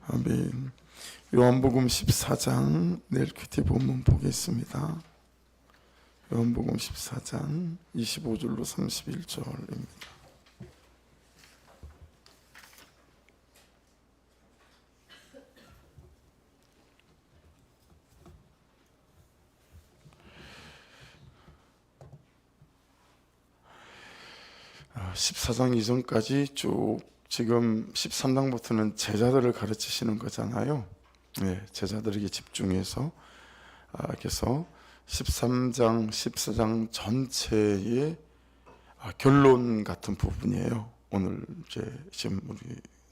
아멘. 요한복음 14장 내일 큐티 본문 보겠습니다. 요한복음 14장 25절로 31절입니다. 아, 14장 이전까지 쭉 지금 13장부터는 제자들을 가르치시는 거잖아요. 네, 제자들에게 집중해서 그래서 13장, 14장 전체의 결론 같은 부분이에요. 오늘 지금 우리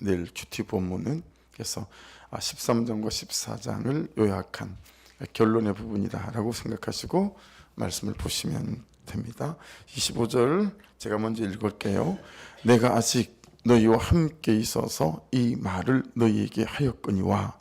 내일 큐티 본문은 그래서 13장과 14장을 요약한 결론의 부분이다라고 생각하시고 말씀을 보시면 됩니다. 25절 제가 먼저 읽을게요. 내가 아직 너희와 함께 있어서 이 말을 너희에게 하였거니와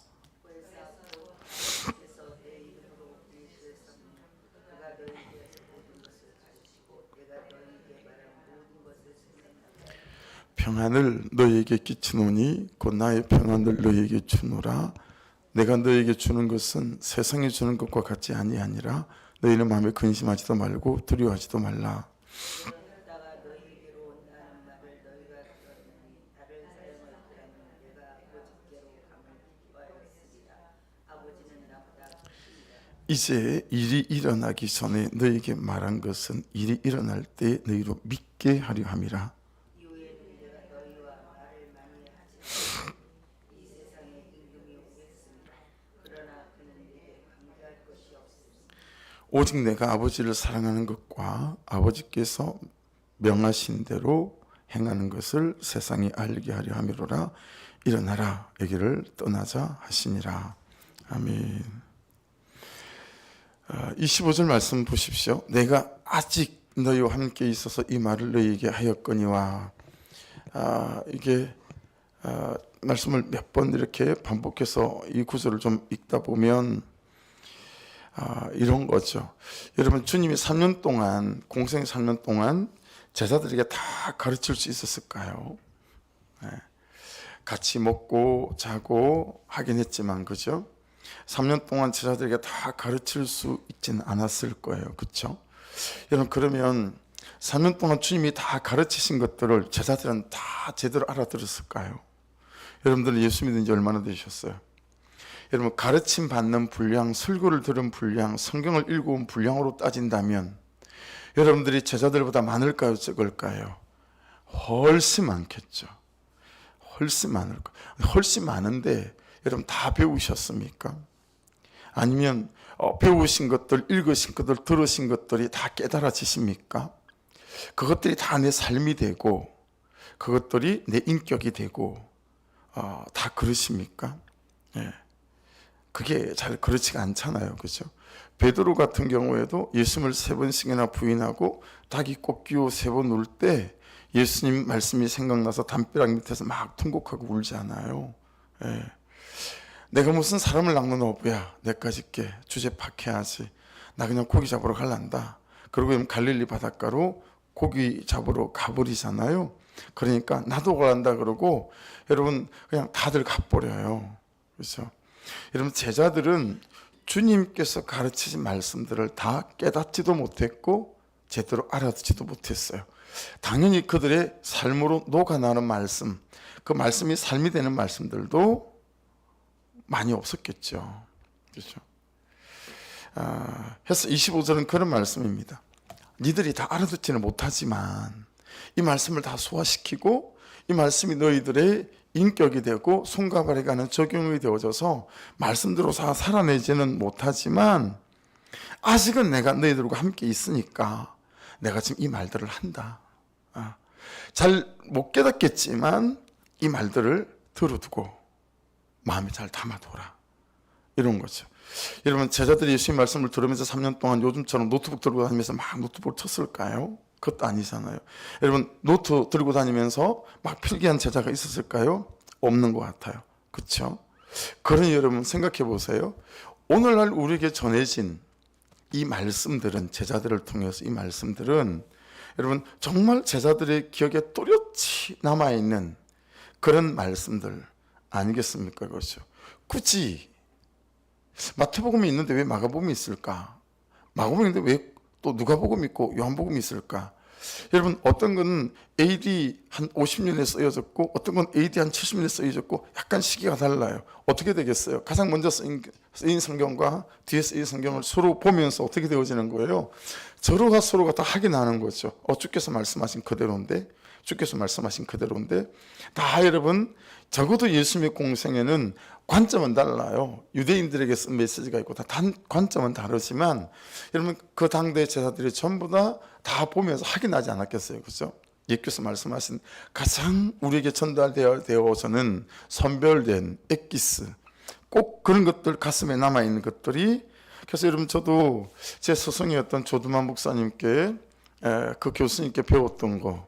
평안을 너희에게 끼치노니 곧 나의 평안을 너희에게 주노라. 내가 너희에게 주는 것은 세상이 주는 것과 같지 아니하니라. 너희는 마음에 근심하지도 말고 두려워하지도 말라. 이제 일이 일어나기 전에 너희에게 말한 것은 일이 일어날 때 너희로 믿게 하려 함이라. 오직 내가 아버지를 사랑하는 것과 아버지께서 명하신 대로 행하는 것을 세상이 알게 하려 함이로라. 일어나라 여기를 떠나자 하시니라. 아멘. 25절 말씀 보십시오. 내가 아직 너희와 함께 있어서 이 말을 너희에게 하였거니와 이게 말씀을 몇 번 이렇게 반복해서 이 구절을 좀 읽다 보면 이런 거죠. 여러분 주님이 3년 동안 공생 3년 동안 제자들에게 다 가르칠 수 있었을까요? 네. 같이 먹고 자고 하긴 했지만 그죠? 3년 동안 제자들에게 다 가르칠 수 있지는 않았을 거예요. 그렇죠? 여러분 그러면 3년 동안 주님이 다 가르치신 것들을 제자들은 다 제대로 알아들었을까요? 여러분들은 예수 믿은 지 얼마나 되셨어요? 여러분 가르침 받는 분량, 설교를 들은 분량, 성경을 읽어온 분량으로 따진다면 여러분들이 제자들보다 많을까요? 적을까요? 훨씬 많겠죠. 훨씬 많을 거예요. 훨씬 많은데 여러분 다 배우셨습니까? 아니면 배우신 것들, 읽으신 것들, 들으신 것들이 다 깨달아지십니까? 그것들이 다 내 삶이 되고 그것들이 내 인격이 되고 다 그러십니까? 예. 그게 잘 그렇지가 않잖아요. 그죠? 베드로 같은 경우에도 예수님을 3번씩이나 부인하고 닭이 꼭 끼워 3번 울 때 예수님 말씀이 생각나서 담벼락 밑에서 막 통곡하고 울잖아요. 예. 내가 무슨 사람을 낚는 어부야. 내까지 게 주제 파해야지. 나 그냥 고기 잡으러 갈란다. 그리고 갈릴리 바닷가로 고기 잡으러 가버리잖아요. 그러니까 나도 갈란다 그러고 여러분 그냥 다들 가버려요. 그렇죠? 여러분 제자들은 주님께서 가르치신 말씀들을 다 깨닫지도 못했고 제대로 알아듣지도 못했어요. 당연히 그들의 삶으로 녹아나는 말씀, 그 말씀이 삶이 되는 말씀들도 많이 없었겠죠. 그렇죠? 해서 25절은 그런 말씀입니다. 니들이 다 알아듣지는 못하지만 이 말씀을 다 소화시키고 이 말씀이 너희들의 인격이 되고 손과 발에 가는 적용이 되어져서 말씀대로 다 살아내지는 못하지만 아직은 내가 너희들과 함께 있으니까 내가 지금 이 말들을 한다. 잘 못 깨닫겠지만 이 말들을 들어두고 마음에 잘 담아둬라. 이런 거죠. 여러분 제자들이 예수님 말씀을 들으면서 3년 동안 요즘처럼 노트북 들고 다니면서 막 노트북을 쳤을까요? 그것도 아니잖아요. 여러분 노트 들고 다니면서 막 필기한 제자가 있었을까요? 없는 것 같아요. 그렇죠? 그러니 여러분 생각해 보세요. 오늘날 우리에게 전해진 이 말씀들은 제자들을 통해서 이 말씀들은 여러분 정말 제자들의 기억에 또렷이 남아있는 그런 말씀들 아니겠습니까? 그렇죠. 굳이 마태복음이 있는데 왜 마가복음이 있을까? 마가복음이 있는데 왜 또 누가복음이 있고 요한복음이 있을까? 여러분, 어떤 건 AD 한 50년에 쓰여졌고 어떤 건 AD 한 70년에 쓰여졌고 약간 시기가 달라요. 어떻게 되겠어요? 가장 먼저 쓰인 성경과 뒤에 쓰인 성경을 서로 보면서 어떻게 되어지는 거예요? 서로가 다 확인하는 거죠. 주께서 말씀하신 그대로인데, 주께서 말씀하신 그대로인데, 다 여러분 적어도 예수님의 공생에는 관점은 달라요. 유대인들에게 쓴 메시지가 있고 다 관점은 다르지만 여러분, 그 당대 제자들이 전부 다 보면서 확인하지 않았겠어요? 그렇죠? 예수께서 말씀하신 가장 우리에게 전달되어서는 선별된 엑기스, 꼭 그런 것들, 가슴에 남아있는 것들이. 그래서 여러분, 저도 제 스승이었던 조두만 목사님께 그 교수님께 배웠던 거,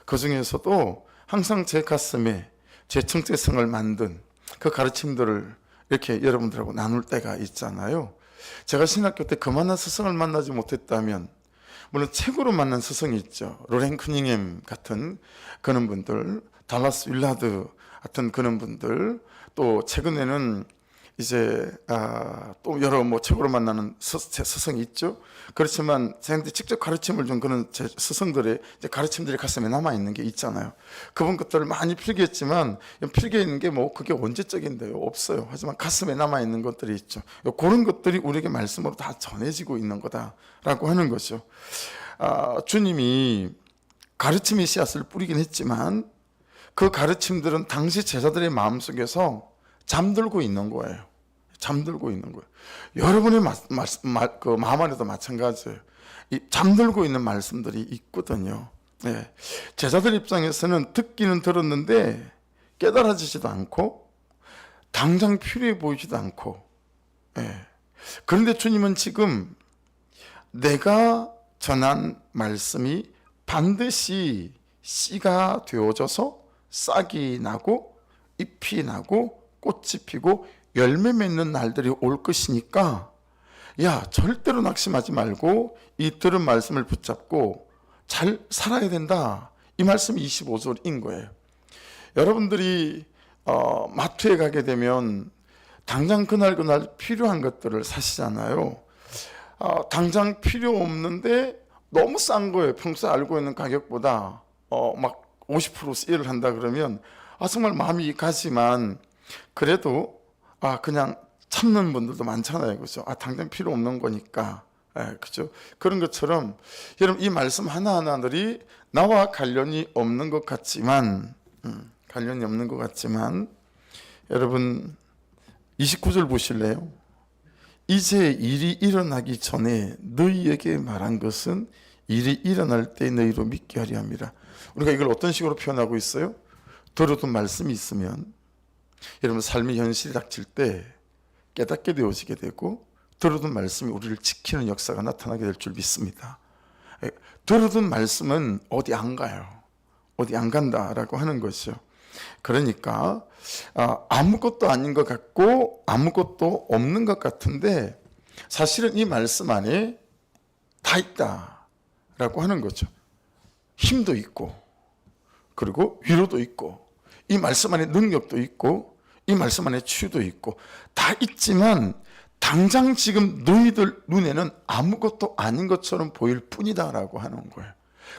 그 중에서도 항상 제 가슴에 제 정체성을 만든 그 가르침들을 이렇게 여러분들하고 나눌 때가 있잖아요. 제가 신학교 때 그만한 스승을 만나지 못했다면, 물론 책으로 만난 스승이 있죠. 로렌 커닝햄 같은 그런 분들, 달라스 윌라드 같은 그런 분들, 또 최근에는 이제 또 여러 책으로 만나는 스승이 있죠. 그렇지만 저한테 직접 가르침을 준 그런 제 스승들의 가르침들이 가슴에 남아 있는 게 있잖아요. 그분 것들을 많이 필기했지만 필기해 있는 게 그게 언제적인데요? 없어요. 하지만 가슴에 남아 있는 것들이 있죠. 그런 것들이 우리에게 말씀으로 다 전해지고 있는 거다라고 하는 거죠. 주님이 가르침의 씨앗을 뿌리긴 했지만 그 가르침들은 당시 제자들의 마음속에서 잠들고 있는 거예요. 잠들고 있는 거예요. 여러분의 그 마음 안에도 마찬가지예요. 이 잠들고 있는 말씀들이 있거든요. 네. 제자들 입장에서는 듣기는 들었는데 깨달아지지도 않고 당장 필요해 보이지도 않고. 네. 그런데 주님은 지금 내가 전한 말씀이 반드시 씨가 되어져서 싹이 나고 잎이 나고 꽃이 피고 열매 맺는 날들이 올 것이니까, 야, 절대로 낙심하지 말고 이 들은 말씀을 붙잡고 잘 살아야 된다. 이 말씀이 25절인 거예요. 여러분들이 마트에 가게 되면 당장 그날 필요한 것들을 사시잖아요. 당장 필요 없는데 너무 싼 거예요. 평소에 알고 있는 가격보다 막 50% 세일을 한다 그러면 정말 마음이 가지만, 그래도 그냥 참는 분들도 많잖아요. 그죠? 당장 필요 없는 거니까. 그죠? 그런 것처럼 여러분, 이 말씀 하나하나들이 나와 관련이 없는 것 같지만, 여러분 29절 보실래요? 이제 일이 일어나기 전에 너희에게 말한 것은 일이 일어날 때 너희로 믿게 하려 함이라. 우리가 이걸 어떤 식으로 표현하고 있어요? 들어둔 말씀이 있으면 여러분, 삶의 현실이 닥칠 때 깨닫게 되어지게 되고 들어둔 말씀이 우리를 지키는 역사가 나타나게 될 줄 믿습니다. 들어둔 말씀은 어디 안 가요. 어디 안 간다라고 하는 것이죠. 그러니까 아무것도 아닌 것 같고 아무것도 없는 것 같은데 사실은 이 말씀 안에 다 있다라고 하는 거죠. 힘도 있고, 그리고 위로도 있고, 이 말씀 안에 능력도 있고, 이 말씀 안에 치유도 있고, 다 있지만 당장 지금 너희들 눈에는 아무것도 아닌 것처럼 보일 뿐이다라고 하는 거예요.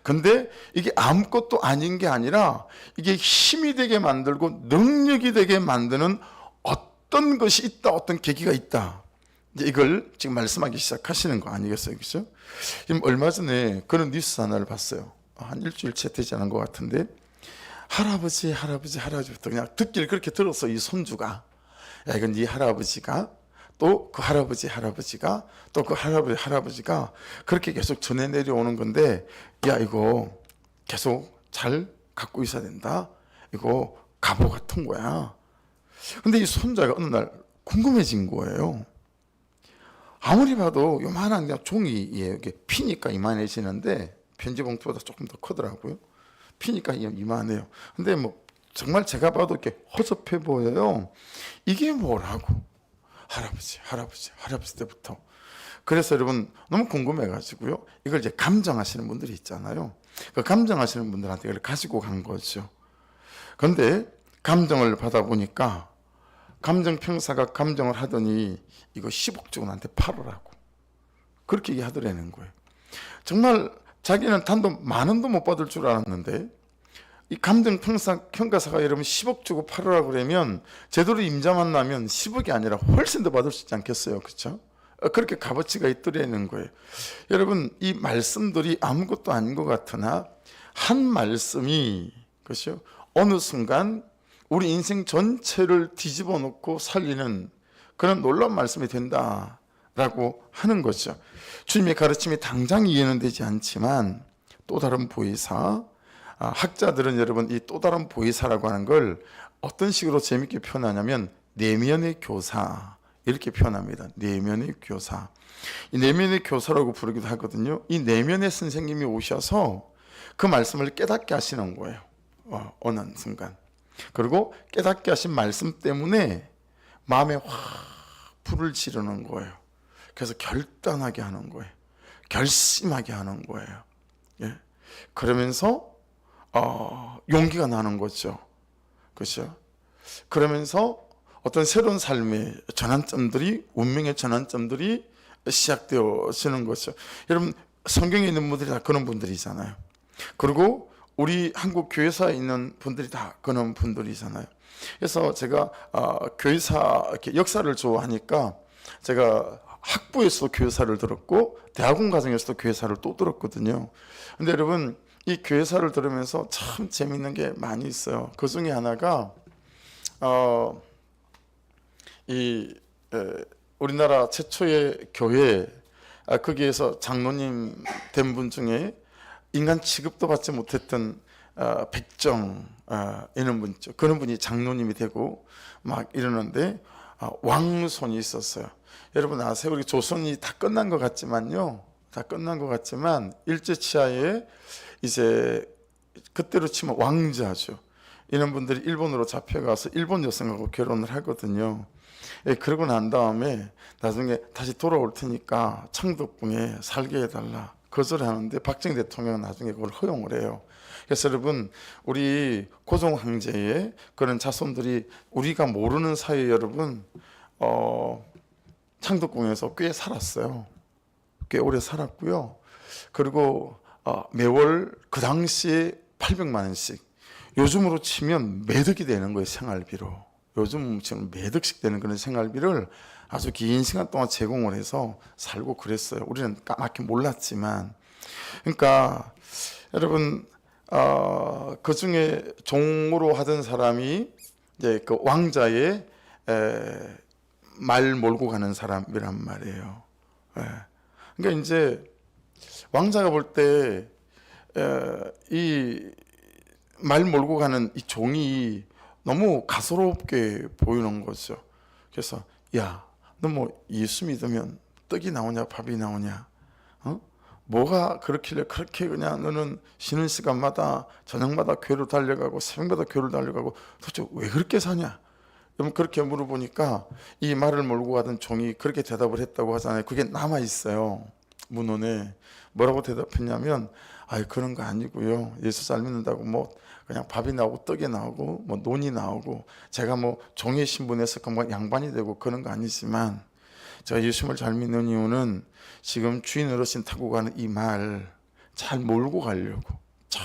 근데 이게 아무것도 아닌 게 아니라 이게 힘이 되게 만들고 능력이 되게 만드는 어떤 것이 있다, 어떤 계기가 있다. 이제 이걸 지금 말씀하기 시작하시는 거 아니겠어요? 그죠? 얼마 전에 그런 뉴스 하나를 봤어요. 한 일주일째 되지 않은 것 같은데, 할아버지부터 그냥 듣기를 그렇게 들어서 이 손주가, 야, 이건 네 할아버지가 또 그 할아버지가 또 그 할아버지가 그렇게 계속 전해 내려오는 건데, 야, 이거 계속 잘 갖고 있어야 된다. 이거 갑오 같은 거야. 근데 이 손자가 어느 날 궁금해진 거예요. 아무리 봐도 요만한 그냥 종이에 이게 피니까 이만해지는데 편지 봉투보다 조금 더 크더라고요. 피니까 이만해요. 근데 정말 제가 봐도 이렇게 허접해 보여요. 이게 뭐라고? 할아버지 때부터. 그래서 여러분 너무 궁금해가지고요. 이걸 이제 감정하시는 분들이 있잖아요. 그 감정하시는 분들한테 이걸 가지고 간 거죠. 그런데 감정을 받아보니까 감정평사가 감정을 하더니 이거 10억 주고 나한테 팔으라고 그렇게 얘기하더라는 거예요. 정말 자기는 단돈 10,000원도 못 받을 줄 알았는데 이 감정평가사가 여러분 10억 주고 팔으라고 그러면 제대로 임자만 나면 10억이 아니라 훨씬 더 받을 수 있지 않겠어요? 그렇죠? 그렇게 값어치가 있더라는 거예요. 여러분 이 말씀들이 아무것도 아닌 것 같으나 한 말씀이 그렇죠? 어느 순간 우리 인생 전체를 뒤집어 놓고 살리는 그런 놀라운 말씀이 된다라고 하는 거죠. 주님의 가르침이 당장 이해는 되지 않지만 또 다른 보혜사, 학자들은 여러분 이 또 다른 보혜사라고 하는 걸 어떤 식으로 재밌게 표현하냐면 내면의 교사 이렇게 표현합니다. 내면의 교사. 이 내면의 교사라고 부르기도 하거든요. 이 내면의 선생님이 오셔서 그 말씀을 깨닫게 하시는 거예요. 어느 순간. 그리고 깨닫게 하신 말씀 때문에 마음에 확 불을 지르는 거예요. 그래서 결단하게 하는 거예요. 결심하게 하는 거예요. 예. 그러면서 용기가 나는 거죠. 그렇죠? 그러면서 어떤 새로운 삶의 전환점들이 운명의 전환점들이 시작되어지는 거죠. 여러분 성경에 있는 분들이 다 그런 분들이잖아요. 그리고 우리 한국 교회사에 있는 분들이 다 그런 분들이잖아요. 그래서 제가 교회사 이렇게 역사를 좋아하니까 제가 학부에서도 교회사를 들었고 대학원 과정에서도 교회사를 또 들었거든요. 근데 여러분 이 교회사를 들으면서 참 재밌는 게 많이 있어요. 그 중에 하나가 우리나라 최초의 교회 거기에서 장로님 된 분 중에 인간 취급도 받지 못했던 백정 이런 분 있죠. 그런 분이 장로님이 되고 막 이러는데 왕손이 있었어요. 여러분 아세요? 우리 조선이 다 끝난 것 같지만요. 다 끝난 것 같지만 일제치하에 이제 그때로 치면 왕자죠. 이런 분들이 일본으로 잡혀가서 일본 여성하고 결혼을 하거든요. 예, 그러고 난 다음에 나중에 다시 돌아올 테니까 창덕궁에 살게 해달라 거절하는데 박정희 대통령은 나중에 그걸 허용을 해요. 그래서 여러분 우리 고종 황제의 그런 자손들이 우리가 모르는 사이에 여러분 창덕궁에서 꽤 살았어요. 꽤 오래 살았고요. 그리고 매월 그 당시에 800만 원씩 요즘으로 치면 매덕이 되는 거예요. 생활비로. 요즘 지금 매덕씩 되는 그런 생활비를 아주 긴 시간 동안 제공을 해서 살고 그랬어요. 우리는 까맣게 몰랐지만. 그러니까 여러분 그 중에 종으로 하던 사람이 이제 그 왕자의 말 몰고 가는 사람이란 말이에요. 그러니까 이제 왕자가 볼 때 이 말 몰고 가는 이 종이 너무 가소롭게 보이는 거죠. 그래서 야, 너 뭐 예수 믿으면 떡이 나오냐 밥이 나오냐? 뭐가 그렇길래 그렇게 그냥 너는 쉬는 시간마다 저녁마다 교회로 달려가고 새벽마다 교회로 달려가고 도대체 왜 그렇게 사냐? 여러분 그렇게 물어보니까 이 말을 몰고 가던 종이 그렇게 대답을 했다고 하잖아요. 그게 남아 있어요. 문헌에 뭐라고 대답했냐면 그런 거 아니고요. 예수 잘 믿는다고 뭐 그냥 밥이 나오고 떡이 나오고 뭐 논이 나오고 제가 뭐 종의 신분에서 금방 양반이 되고 그런 거 아니지만 제가 예수님을 잘 믿는 이유는 지금 주인 어르신 타고 가는 이 말 잘 몰고 가려고 잘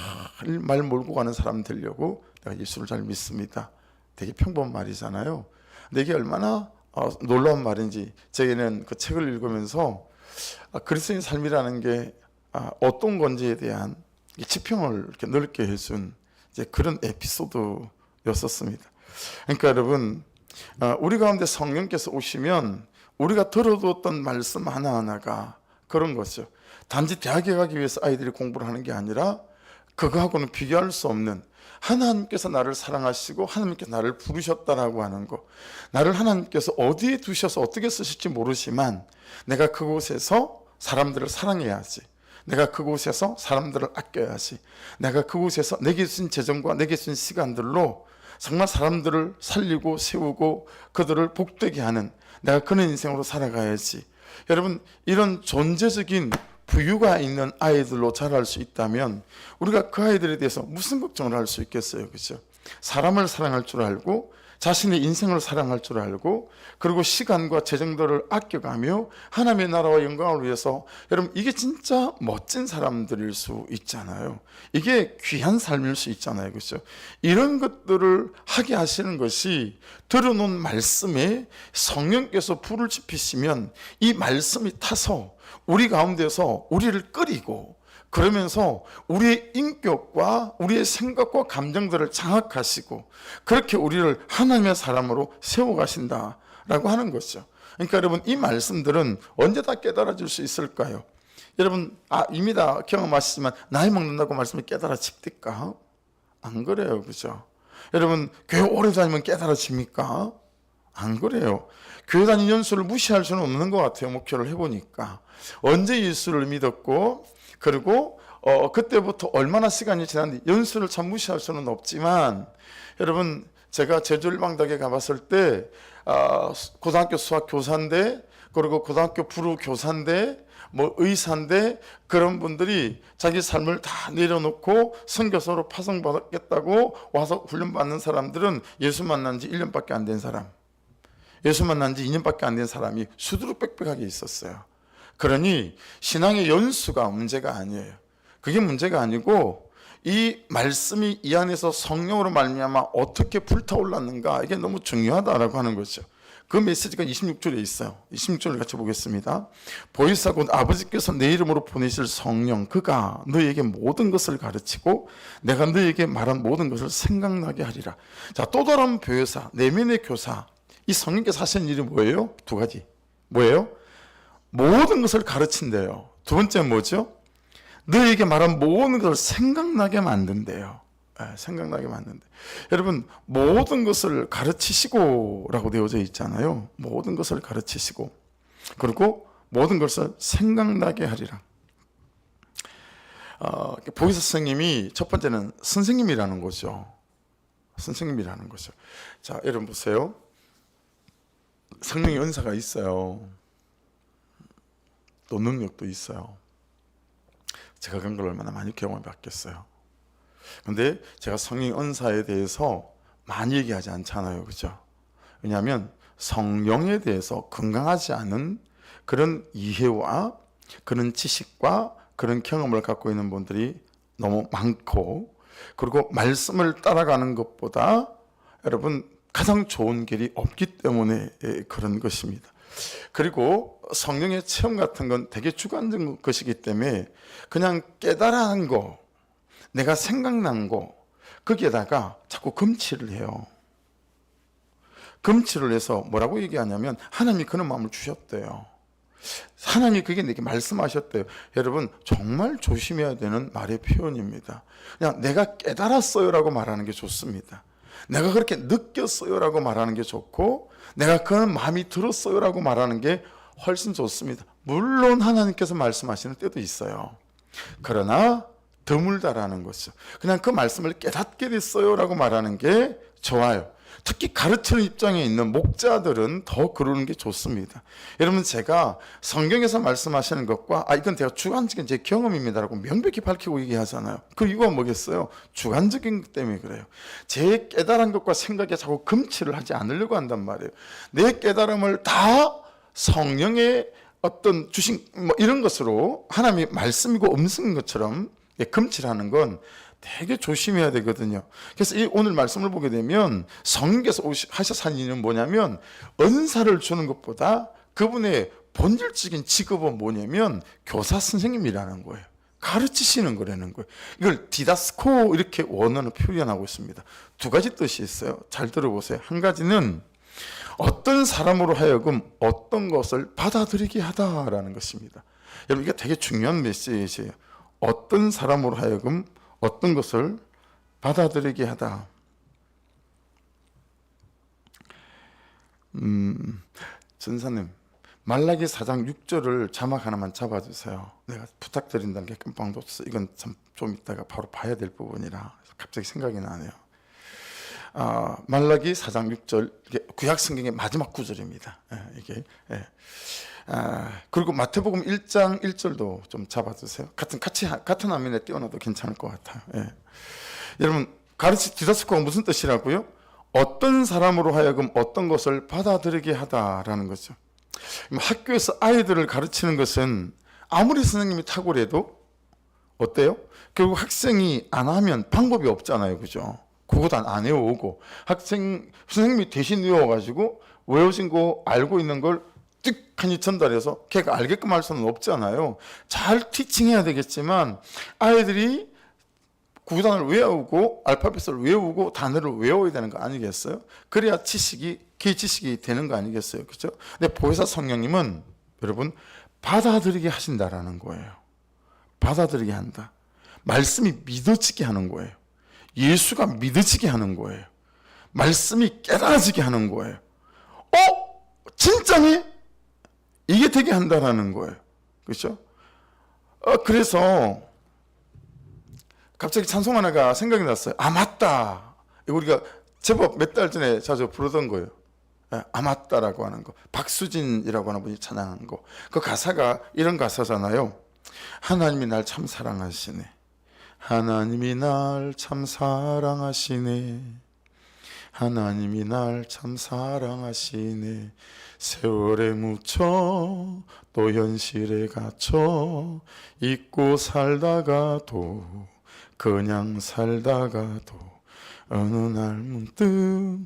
말 몰고 가는 사람 되려고 내가 예수를 잘 믿습니다. 되게 평범한 말이잖아요. 근데 이게 얼마나 놀라운 말인지 제게는 그 책을 읽으면서 그리스도인 삶이라는 게 어떤 건지에 대한 지평을 이렇게 넓게 해준 이제 그런 에피소드였었습니다. 그러니까 여러분 우리 가운데 성령께서 오시면 우리가 들어뒀던 말씀 하나하나가 그런 거죠. 단지 대학에 가기 위해서 아이들이 공부를 하는 게 아니라 그거하고는 비교할 수 없는 하나님께서 나를 사랑하시고 하나님께서 나를 부르셨다라고 하는 거, 나를 하나님께서 어디에 두셔서 어떻게 쓰실지 모르지만 내가 그곳에서 사람들을 사랑해야지, 내가 그곳에서 사람들을 아껴야지, 내가 그곳에서 내게 주신 재정과 내게 주신 시간들로 정말 사람들을 살리고 세우고 그들을 복되게 하는 내가 그런 인생으로 살아가야지. 여러분 이런 존재적인 부유가 있는 아이들로 자랄 수 있다면 우리가 그 아이들에 대해서 무슨 걱정을 할 수 있겠어요, 그렇죠? 사람을 사랑할 줄 알고 자신의 인생을 사랑할 줄 알고 그리고 시간과 재정들을 아껴가며 하나님의 나라와 영광을 위해서 여러분 이게 진짜 멋진 사람들일 수 있잖아요. 이게 귀한 삶일 수 있잖아요. 그렇죠? 이런 것들을 하게 하시는 것이 들어놓은 말씀에 성령께서 불을 지피시면 이 말씀이 타서 우리 가운데서 우리를 끓이고 그러면서 우리의 인격과 우리의 생각과 감정들을 장악하시고 그렇게 우리를 하나님의 사람으로 세워가신다라고 하는 것이죠. 그러니까 여러분 이 말씀들은 언제 다 깨달아질 수 있을까요? 여러분 이미 다 경험하시지만 나이 먹는다고 말씀이 깨달아집니까? 안 그래요. 그죠? 여러분 교회 오래 다니면 깨달아집니까? 안 그래요. 교회 다니는 연수를 무시할 수는 없는 것 같아요. 목표를 해보니까 언제 예수를 믿었고 그리고 그때부터 얼마나 시간이 지났는지 연수를 참 무시할 수는 없지만 여러분 제가 제주 일방덕에 가봤을 때 고등학교 수학 교사인데 그리고 고등학교 부르 교사인데 뭐 의사인데 그런 분들이 자기 삶을 다 내려놓고 선교사로 파송받겠다고 와서 훈련받는 사람들은 예수 만난 지 1년밖에 안 된 사람, 예수 만난 지 2년밖에 안 된 사람이 수두룩빽빽하게 있었어요. 그러니 신앙의 연수가 문제가 아니에요. 그게 문제가 아니고 이 말씀이 이 안에서 성령으로 말미암아 어떻게 불타올랐는가 이게 너무 중요하다라고 하는 거죠. 그 메시지가 26절에 있어요. 26절을 같이 보겠습니다. 보혜사 곧 아버지께서 내 이름으로 보내실 성령 그가 너희에게 모든 것을 가르치고 내가 너희에게 말한 모든 것을 생각나게 하리라. 자, 또 다른 보혜사 내면의 교사 이 성령께서 하시는 일이 뭐예요? 두 가지. 뭐예요? 모든 것을 가르친대요. 두 번째는 뭐죠? 너에게 말한 모든 것을 생각나게 만든대요. 생각나게 만든대. 여러분 모든 것을 가르치시고 라고 되어져 있잖아요. 모든 것을 가르치시고 그리고 모든 것을 생각나게 하리라. 보혜사 선생님이 첫 번째는 선생님이라는 거죠. 선생님이라는 거죠. 자, 여러분 보세요. 성령의 은사가 있어요. 또 능력도 있어요. 제가 그런 걸 얼마나 많이 경험해 봤겠어요. 근데 제가 성령 은사에 대해서 많이 얘기하지 않잖아요. 그죠? 왜냐하면 성령에 대해서 건강하지 않은 그런 이해와 그런 지식과 그런 경험을 갖고 있는 분들이 너무 많고 그리고 말씀을 따라가는 것보다 여러분 가장 좋은 길이 없기 때문에 그런 것입니다. 그리고 성령의 체험 같은 건 되게 주관적인 것이기 때문에 그냥 깨달은 거, 내가 생각난 거 거기에다가 자꾸 금치를 해요. 금치를 해서 뭐라고 얘기하냐면 하나님이 그런 마음을 주셨대요. 하나님이 그게 내게 말씀하셨대요. 여러분 정말 조심해야 되는 말의 표현입니다. 그냥 내가 깨달았어요 라고 말하는 게 좋습니다. 내가 그렇게 느꼈어요 라고 말하는 게 좋고 내가 그런 마음이 들었어요 라고 말하는 게 훨씬 좋습니다. 물론 하나님께서 말씀하시는 때도 있어요. 그러나 드물다라는 것이죠. 그냥 그 말씀을 깨닫게 됐어요 라고 말하는 게 좋아요. 특히 가르치는 입장에 있는 목자들은 더 그러는 게 좋습니다. 여러분 제가 성경에서 말씀하시는 것과 이건 제가 주관적인 제 경험입니다라고 명백히 밝히고 얘기하잖아요. 그 이유가 뭐겠어요? 주관적인 것 때문에 그래요. 제 깨달은 것과 생각에 자꾸 금치를 하지 않으려고 한단 말이에요. 내 깨달음을 다 성령의 어떤 주신 이런 것으로 하나님의 말씀이고 음성인 것처럼 금치라는 건 되게 조심해야 되거든요. 그래서 이 오늘 말씀을 보게 되면 성령께서 하셔서 한 일은 뭐냐면 은사를 주는 것보다 그분의 본질적인 직업은 뭐냐면 교사 선생님이라는 거예요. 가르치시는 거라는 거예요. 이걸 디다스코 이렇게 원어로 표현하고 있습니다. 두 가지 뜻이 있어요. 잘 들어보세요. 한 가지는 어떤 사람으로 하여금 어떤 것을 받아들이게 하다라는 것입니다. 여러분 이게 되게 중요한 메시지예요. 어떤 사람으로 하여금 어떤 것을 받아들이게 하다. 전사님 말라기 4장 6절을 자막 하나만 잡아주세요. 내가 부탁드린다는 게 금방 뒀어. 이건 참 좀 이따가 바로 봐야 될 부분이라 갑자기 생각이 나네요. 말라기 4장 6절 이게 구약 성경의 마지막 구절입니다. 이게 그리고 마태복음 1장 1절도 좀 잡아주세요. 같은 화면에 띄워놔도 괜찮을 것 같아요. 여러분 디다스코가 무슨 뜻이라고요? 어떤 사람으로 하여금 어떤 것을 받아들이게 하다라는 거죠. 학교에서 아이들을 가르치는 것은 아무리 선생님이 탁월해도 어때요? 결국 학생이 안 하면 방법이 없잖아요. 그죠? 그것도 안 외워오고 선생님이 대신 외워가지고 외워진 거 알고 있는 걸 띡하니 전달해서 걔가 알게끔 할 수는 없잖아요. 잘 티칭해야 되겠지만 아이들이 구단을 외우고 알파벳을 외우고 단어를 외워야 되는 거 아니겠어요? 그래야 기지식이 되는 거 아니겠어요? 그렇죠? 근데 보혜사 성령님은 여러분 받아들이게 하신다라는 거예요. 받아들이게 한다. 말씀이 믿어지게 하는 거예요. 예수가 믿어지게 하는 거예요. 말씀이 깨달아지게 하는 거예요. 진짜니? 이게 되게 한다라는 거예요. 그렇죠? 그래서 갑자기 찬송 하나가 생각이 났어요. 맞다. 이거 우리가 제법 몇 달 전에 자주 부르던 거예요. 맞다라고 하는 거. 박수진이라고 하는 분이 찬양한 거. 그 가사가 이런 가사잖아요. 하나님이 날 참 사랑하시네. 하나님이 날 참 사랑하시네. 하나님이 날 참 사랑하시네. 세월에 묻혀 또 현실에 갇혀 잊고 살다가도 그냥 살다가도 어느 날 문득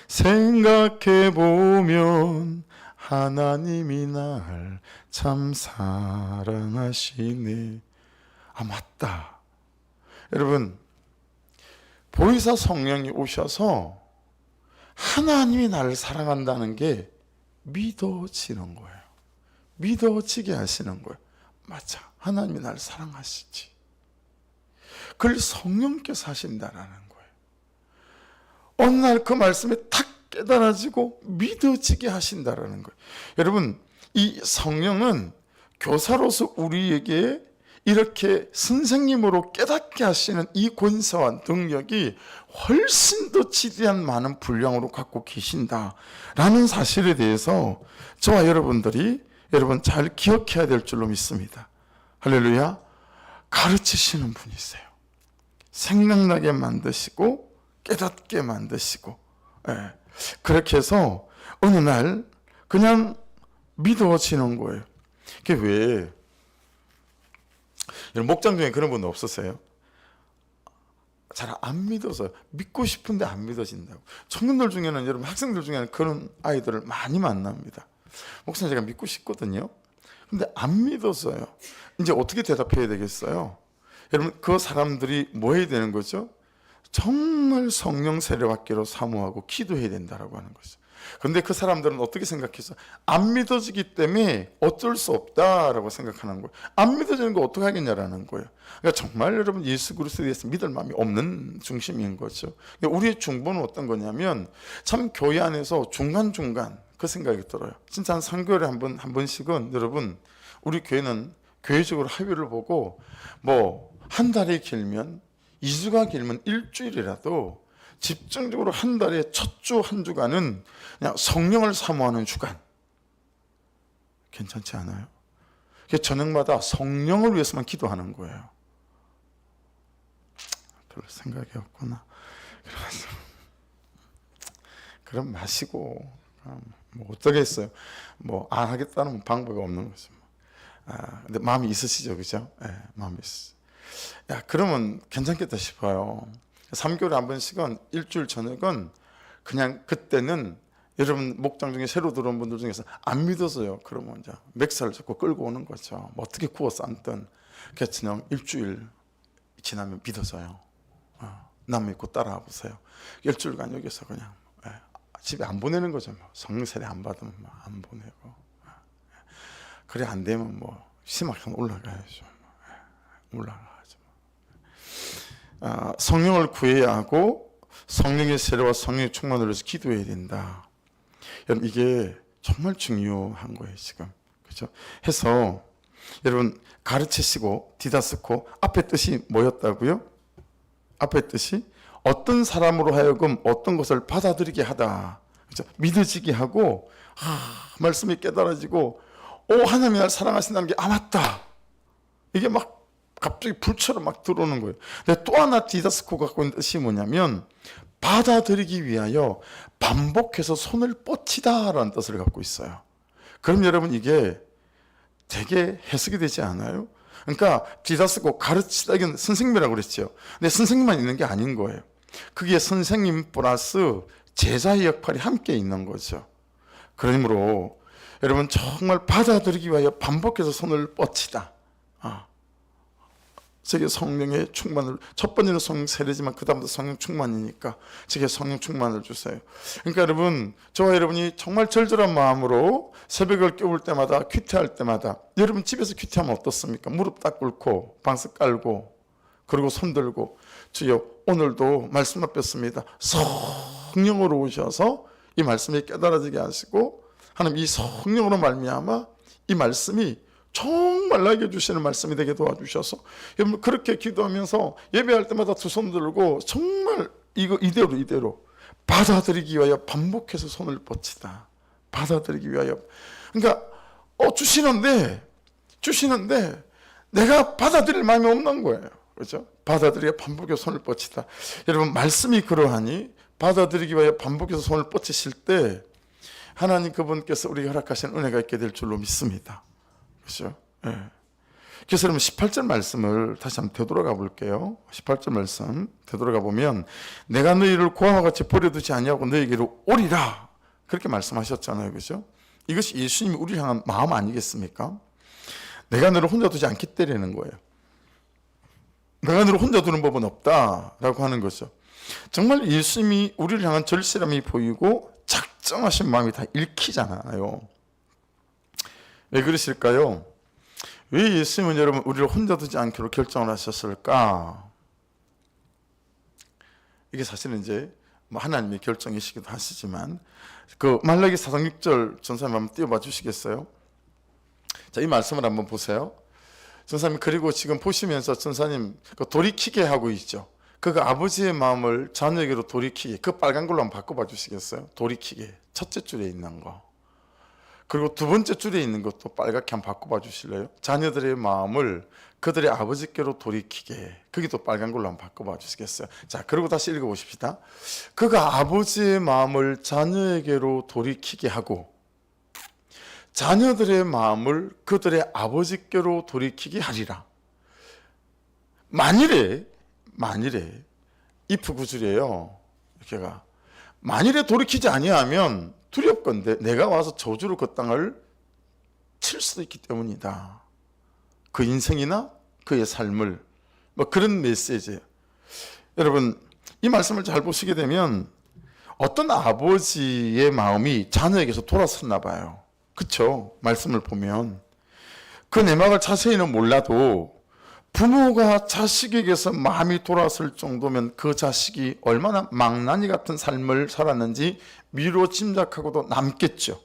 생각해 보면 하나님이 날 참 사랑하시네. 맞다. 여러분, 보혜사 성령이 오셔서 하나님이 나를 사랑한다는 게 믿어지는 거예요. 믿어지게 하시는 거예요. 맞아. 하나님이 나를 사랑하시지. 그걸 성령께서 하신다라는 거예요. 어느 날 그 말씀이 탁 깨달아지고 믿어지게 하신다라는 거예요. 여러분, 이 성령은 교사로서 우리에게 이렇게 선생님으로 깨닫게 하시는 이 권세와 능력이 훨씬 더 지대한 많은 분량으로 갖고 계신다라는 사실에 대해서 저와 여러분들이 잘 기억해야 될 줄로 믿습니다. 할렐루야. 가르치시는 분이세요. 생각나게 만드시고 깨닫게 만드시고, 그렇게 해서 어느 날 그냥 믿어지는 거예요. 그게 왜 여러분 목장 중에 그런 분 없으세요? 잘 안 믿어서 믿고 싶은데 안 믿어진다고. 청년들 중에는 여러분 학생들 중에는 그런 아이들을 많이 만납니다. 목사님 제가 믿고 싶거든요. 근데 안 믿어서요. 이제 어떻게 대답해야 되겠어요? 여러분 그 사람들이 뭐 해야 되는 거죠? 정말 성령 세례받기로 사모하고 기도해야 된다라고 하는 거죠. 그런데 그 사람들은 어떻게 생각해서 안 믿어지기 때문에 어쩔 수 없다라고 생각하는 거예요. 안 믿어지는 거 어떻게 하겠냐라는 거예요. 그러니까 정말 여러분 예수 그리스도에 대해서 믿을 마음이 없는 중심인 거죠. 그러니까 우리의 중보는 어떤 거냐면 참 교회 안에서 중간중간 그 생각이 들어요. 진짜 한 3개월에 한 번씩은 여러분 우리 교회는 교회적으로 합의를 보고 뭐 한 달이 길면 2주가 길면 일주일이라도 집중적으로 한 달에 첫 주 한 주간은 그냥 성령을 사모하는 주간. 괜찮지 않아요? 저녁마다 성령을 위해서만 기도하는 거예요. 별로 생각이 없구나. 그래서 그럼 마시고 뭐 어쩌겠어요. 뭐 안 하겠다는 방법이 없는 거죠. 근데 마음이 있으시죠, 그죠? 마음이 있으시죠. 그러면 괜찮겠다 싶어요. 3개월에 한 번씩은 일주일 저녁은 그냥 그때는 여러분 목장 중에 새로 들어온 분들 중에서 안 믿어서요. 그러면 이제 맥살을 자꾸 끌고 오는 거죠. 뭐 어떻게 구워서 앉든. 그래서 그냥 일주일 지나면 믿어져요. 남 믿고 따라와 보세요. 일주일간 여기서 그냥 집에 안 보내는 거죠. 뭐. 성령 세례 안 받으면 안 보내고. 그래 안 되면 뭐 심하게 올라가야죠. 올라가죠. 성령을 구해야 하고 성령의 세례와 성령의 충만을 위해서 기도해야 된다. 여러분 이게 정말 중요한 거예요 지금. 그렇죠? 해서 여러분 가르치시고 디다스코 앞에 뜻이 뭐였다고요? 앞에 뜻이 어떤 사람으로 하여금 어떤 것을 받아들이게 하다. 그렇죠? 믿어지게 하고 말씀이 깨달아지고 하나님이 날 사랑하신다는 게 맞다. 이게 막 갑자기 불처럼 막 들어오는 거예요. 근데 또 하나 디다스코 갖고 있는 뜻이 뭐냐면 받아들이기 위하여 반복해서 손을 뻗치다라는 뜻을 갖고 있어요. 그럼 여러분 이게 되게 해석이 되지 않아요? 그러니까 디다스코 가르치다, 이건 선생님이라고 그랬죠. 근데 선생님만 있는 게 아닌 거예요. 그게 선생님 플러스 제자의 역할이 함께 있는 거죠. 그러므로 여러분 정말 받아들이기 위하여 반복해서 손을 뻗치다. 제게 성령의 충만을, 첫 번째는 성령 세례지만 그 다음부터 성령 충만이니까 제게 성령 충만을 주세요. 그러니까 여러분, 저와 여러분이 정말 절절한 마음으로 새벽을 깨울 때마다, 큐티할 때마다, 여러분 집에서 큐티하면 어떻습니까? 무릎 딱 꿇고 방석 깔고 그리고 손 들고, 주여 오늘도 말씀 앞에 습니다. 성령으로 오셔서 이 말씀이 깨달아지게 하시고, 하나님 이 성령으로 말미암아 이 말씀이 정말 나에게 주시는 말씀이 되게 도와주셔서, 여러분 그렇게 기도하면서 예배할 때마다 두 손 들고 정말 이거 이대로 받아들이기 위하여 반복해서 손을 뻗치다. 받아들이기 위하여. 그러니까 주시는데 내가 받아들일 마음이 없는 거예요. 그렇죠? 받아들이기 반복해서 손을 뻗치다. 여러분 말씀이 그러하니 받아들이기 위하여 반복해서 손을 뻗치실 때 하나님 그분께서 우리에게 허락하신 은혜가 있게 될 줄로 믿습니다. 그렇죠? 예. 그래서 여러분 18절 말씀을 다시 한번 되돌아가 볼게요. 18절 말씀 되돌아가 보면 내가 너희를 고아와 같이 버려두지 아니하고 너희에게로 오리라 그렇게 말씀하셨잖아요. 그렇죠? 이것이 예수님이 우리를 향한 마음 아니겠습니까? 내가 너를 혼자 두지 않기 때리는 거예요. 내가 너를 혼자 두는 법은 없다라고 하는 거죠. 정말 예수님이 우리를 향한 절실함이 보이고 작정하신 마음이 다 읽히잖아요. 왜 그러실까요? 왜 예수님은 여러분 우리를 혼자 두지 않기로 결정을 하셨을까? 이게 사실은 이제 하나님의 결정이시기도 하시지만, 그 말라기 4장 6절 전사님 한번 띄워봐 주시겠어요? 자, 이 말씀을 한번 보세요. 전사님, 그리고 지금 보시면서 전사님 그 돌이키게 하고 있죠. 그 아버지의 마음을 자녀에게로 돌이키게, 그 빨간 걸로 한번 바꿔봐 주시겠어요? 돌이키게, 첫째 줄에 있는 거. 그리고 두 번째 줄에 있는 것도 빨갛게 한번 바꿔봐 주실래요? 자녀들의 마음을 그들의 아버지께로 돌이키게, 거기도 빨간 걸로 한번 바꿔봐 주시겠어요? 자, 그리고 다시 읽어보십시다. 그가 아버지의 마음을 자녀에게로 돌이키게 하고 자녀들의 마음을 그들의 아버지께로 돌이키게 하리라. 만일에 if 구절이에요. 이렇게가 만일에 돌이키지 아니하면 두렵건대 내가 와서 저주로 그 땅을 칠 수도 있기 때문이다. 그 인생이나 그의 삶을, 그런 메시지예요. 여러분 이 말씀을 잘 보시게 되면 어떤 아버지의 마음이 자녀에게서 돌아섰나 봐요. 그쵸? 말씀을 보면 그 내막을 자세히는 몰라도 부모가 자식에게서 마음이 돌아설 정도면 그 자식이 얼마나 망나니 같은 삶을 살았는지 미루어 짐작하고도 남겠죠.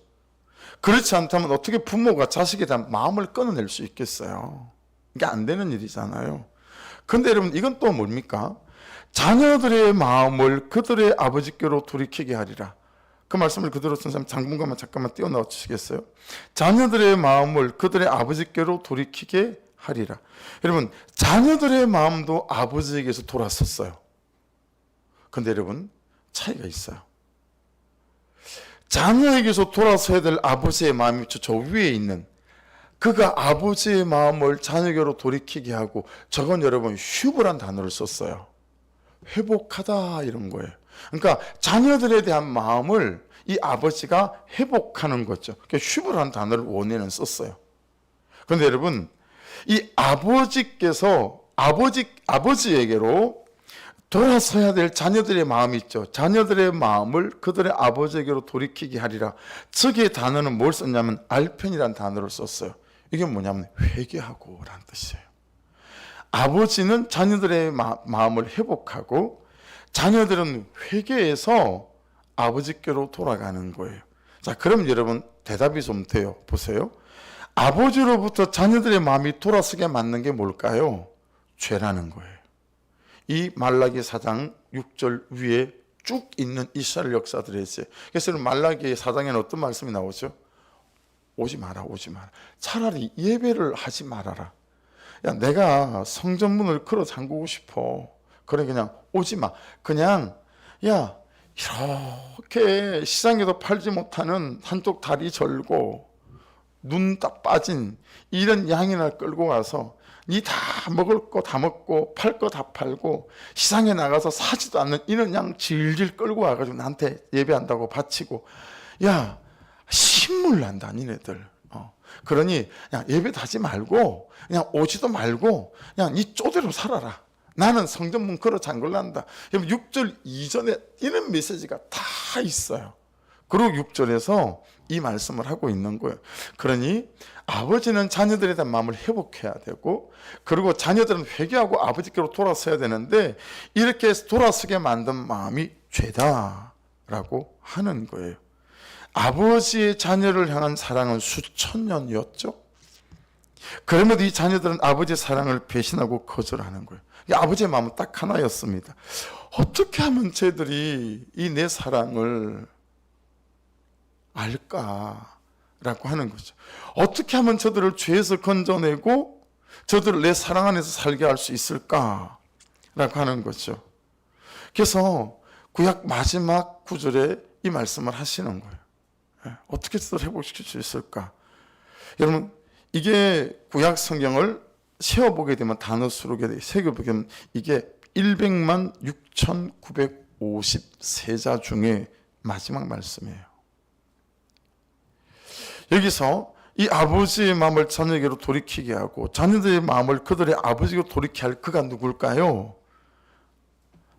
그렇지 않다면 어떻게 부모가 자식에 대한 마음을 끊어낼 수 있겠어요? 이게 안 되는 일이잖아요. 그런데 여러분 이건 또 뭡니까? 자녀들의 마음을 그들의 아버지께로 돌이키게 하리라. 그 말씀을 그대로 쓴 사람 장군가만 잠깐만 띄워넣어 주시겠어요? 자녀들의 마음을 그들의 아버지께로 돌이키게 하리라. 여러분 자녀들의 마음도 아버지에게서 돌아섰어요. 그런데 여러분 차이가 있어요. 자녀에게서 돌아서야 될 아버지의 마음이 저 위에 있는, 그가 아버지의 마음을 자녀에게로 돌이키게 하고, 저건 여러분 휴브란 단어를 썼어요. 회복하다 이런 거예요. 그러니까 자녀들에 대한 마음을 이 아버지가 회복하는 거죠. 그러니까 휴브란 단어를 원에는 썼어요. 그런데 여러분 이 아버지께서 아버지에게로 돌아서야 될 자녀들의 마음이 있죠. 자녀들의 마음을 그들의 아버지에게로 돌이키게 하리라. 저기의 단어는 뭘 썼냐면 알펜이라는 단어를 썼어요. 이게 뭐냐면 회개하고 라는 뜻이에요. 아버지는 자녀들의 마음을 회복하고 자녀들은 회개해서 아버지께로 돌아가는 거예요. 자, 그럼 여러분 대답이 좀 돼요. 보세요. 아버지로부터 자녀들의 마음이 돌아서게 만든 게 뭘까요? 죄라는 거예요. 이 말라기 4장 6절 위에 쭉 있는 이스라엘 역사들의 죄. 그래서 말라기 4장에는 어떤 말씀이 나오죠? 오지 마라. 차라리 예배를 하지 말아라. 야, 내가 성전문을 걸어 잠그고 싶어. 그래, 그냥 오지 마. 그냥, 야, 이렇게 시장에도 팔지 못하는 한쪽 다리 절고 눈 딱 빠진 이런 양이나 끌고 가서 니 다 먹을 거 다 먹고 팔 거 다 팔고 시장에 나가서 사지도 않는 이런 양 질질 끌고 와가지고 나한테 예배한다고 바치고, 야, 신물 난다 니네들. 그러니 그냥 예배도 하지 말고 그냥 오지도 말고 그냥 니 쪼대로 살아라. 나는 성전문 걸어 잠글란다. 6절 이전에 이런 메시지가 다 있어요. 그리고 6절에서 이 말씀을 하고 있는 거예요. 그러니 아버지는 자녀들에 대한 마음을 회복해야 되고, 그리고 자녀들은 회개하고 아버지께로 돌아서야 되는데, 이렇게 돌아서게 만든 마음이 죄다라고 하는 거예요. 아버지의 자녀를 향한 사랑은 수천 년이었죠. 그러면도 이 자녀들은 아버지의 사랑을 배신하고 거절하는 거예요. 아버지의 마음은 딱 하나였습니다. 어떻게 하면 쟤들이 이 내 사랑을 알까라고 하는 거죠. 어떻게 하면 저들을 죄에서 건져내고 저들을 내 사랑 안에서 살게 할 수 있을까라고 하는 거죠. 그래서 구약 마지막 구절에 이 말씀을 하시는 거예요. 어떻게 저들을 회복시킬 수 있을까? 여러분, 이게 구약 성경을 세어보게 되면 단어 수록에 새겨보게 되면 이게 100만 6,953자 중에 마지막 말씀이에요. 여기서 이 아버지의 마음을 자녀에게로 돌이키게 하고 자녀들의 마음을 그들의 아버지로 돌이키게 할 그가 누굴까요?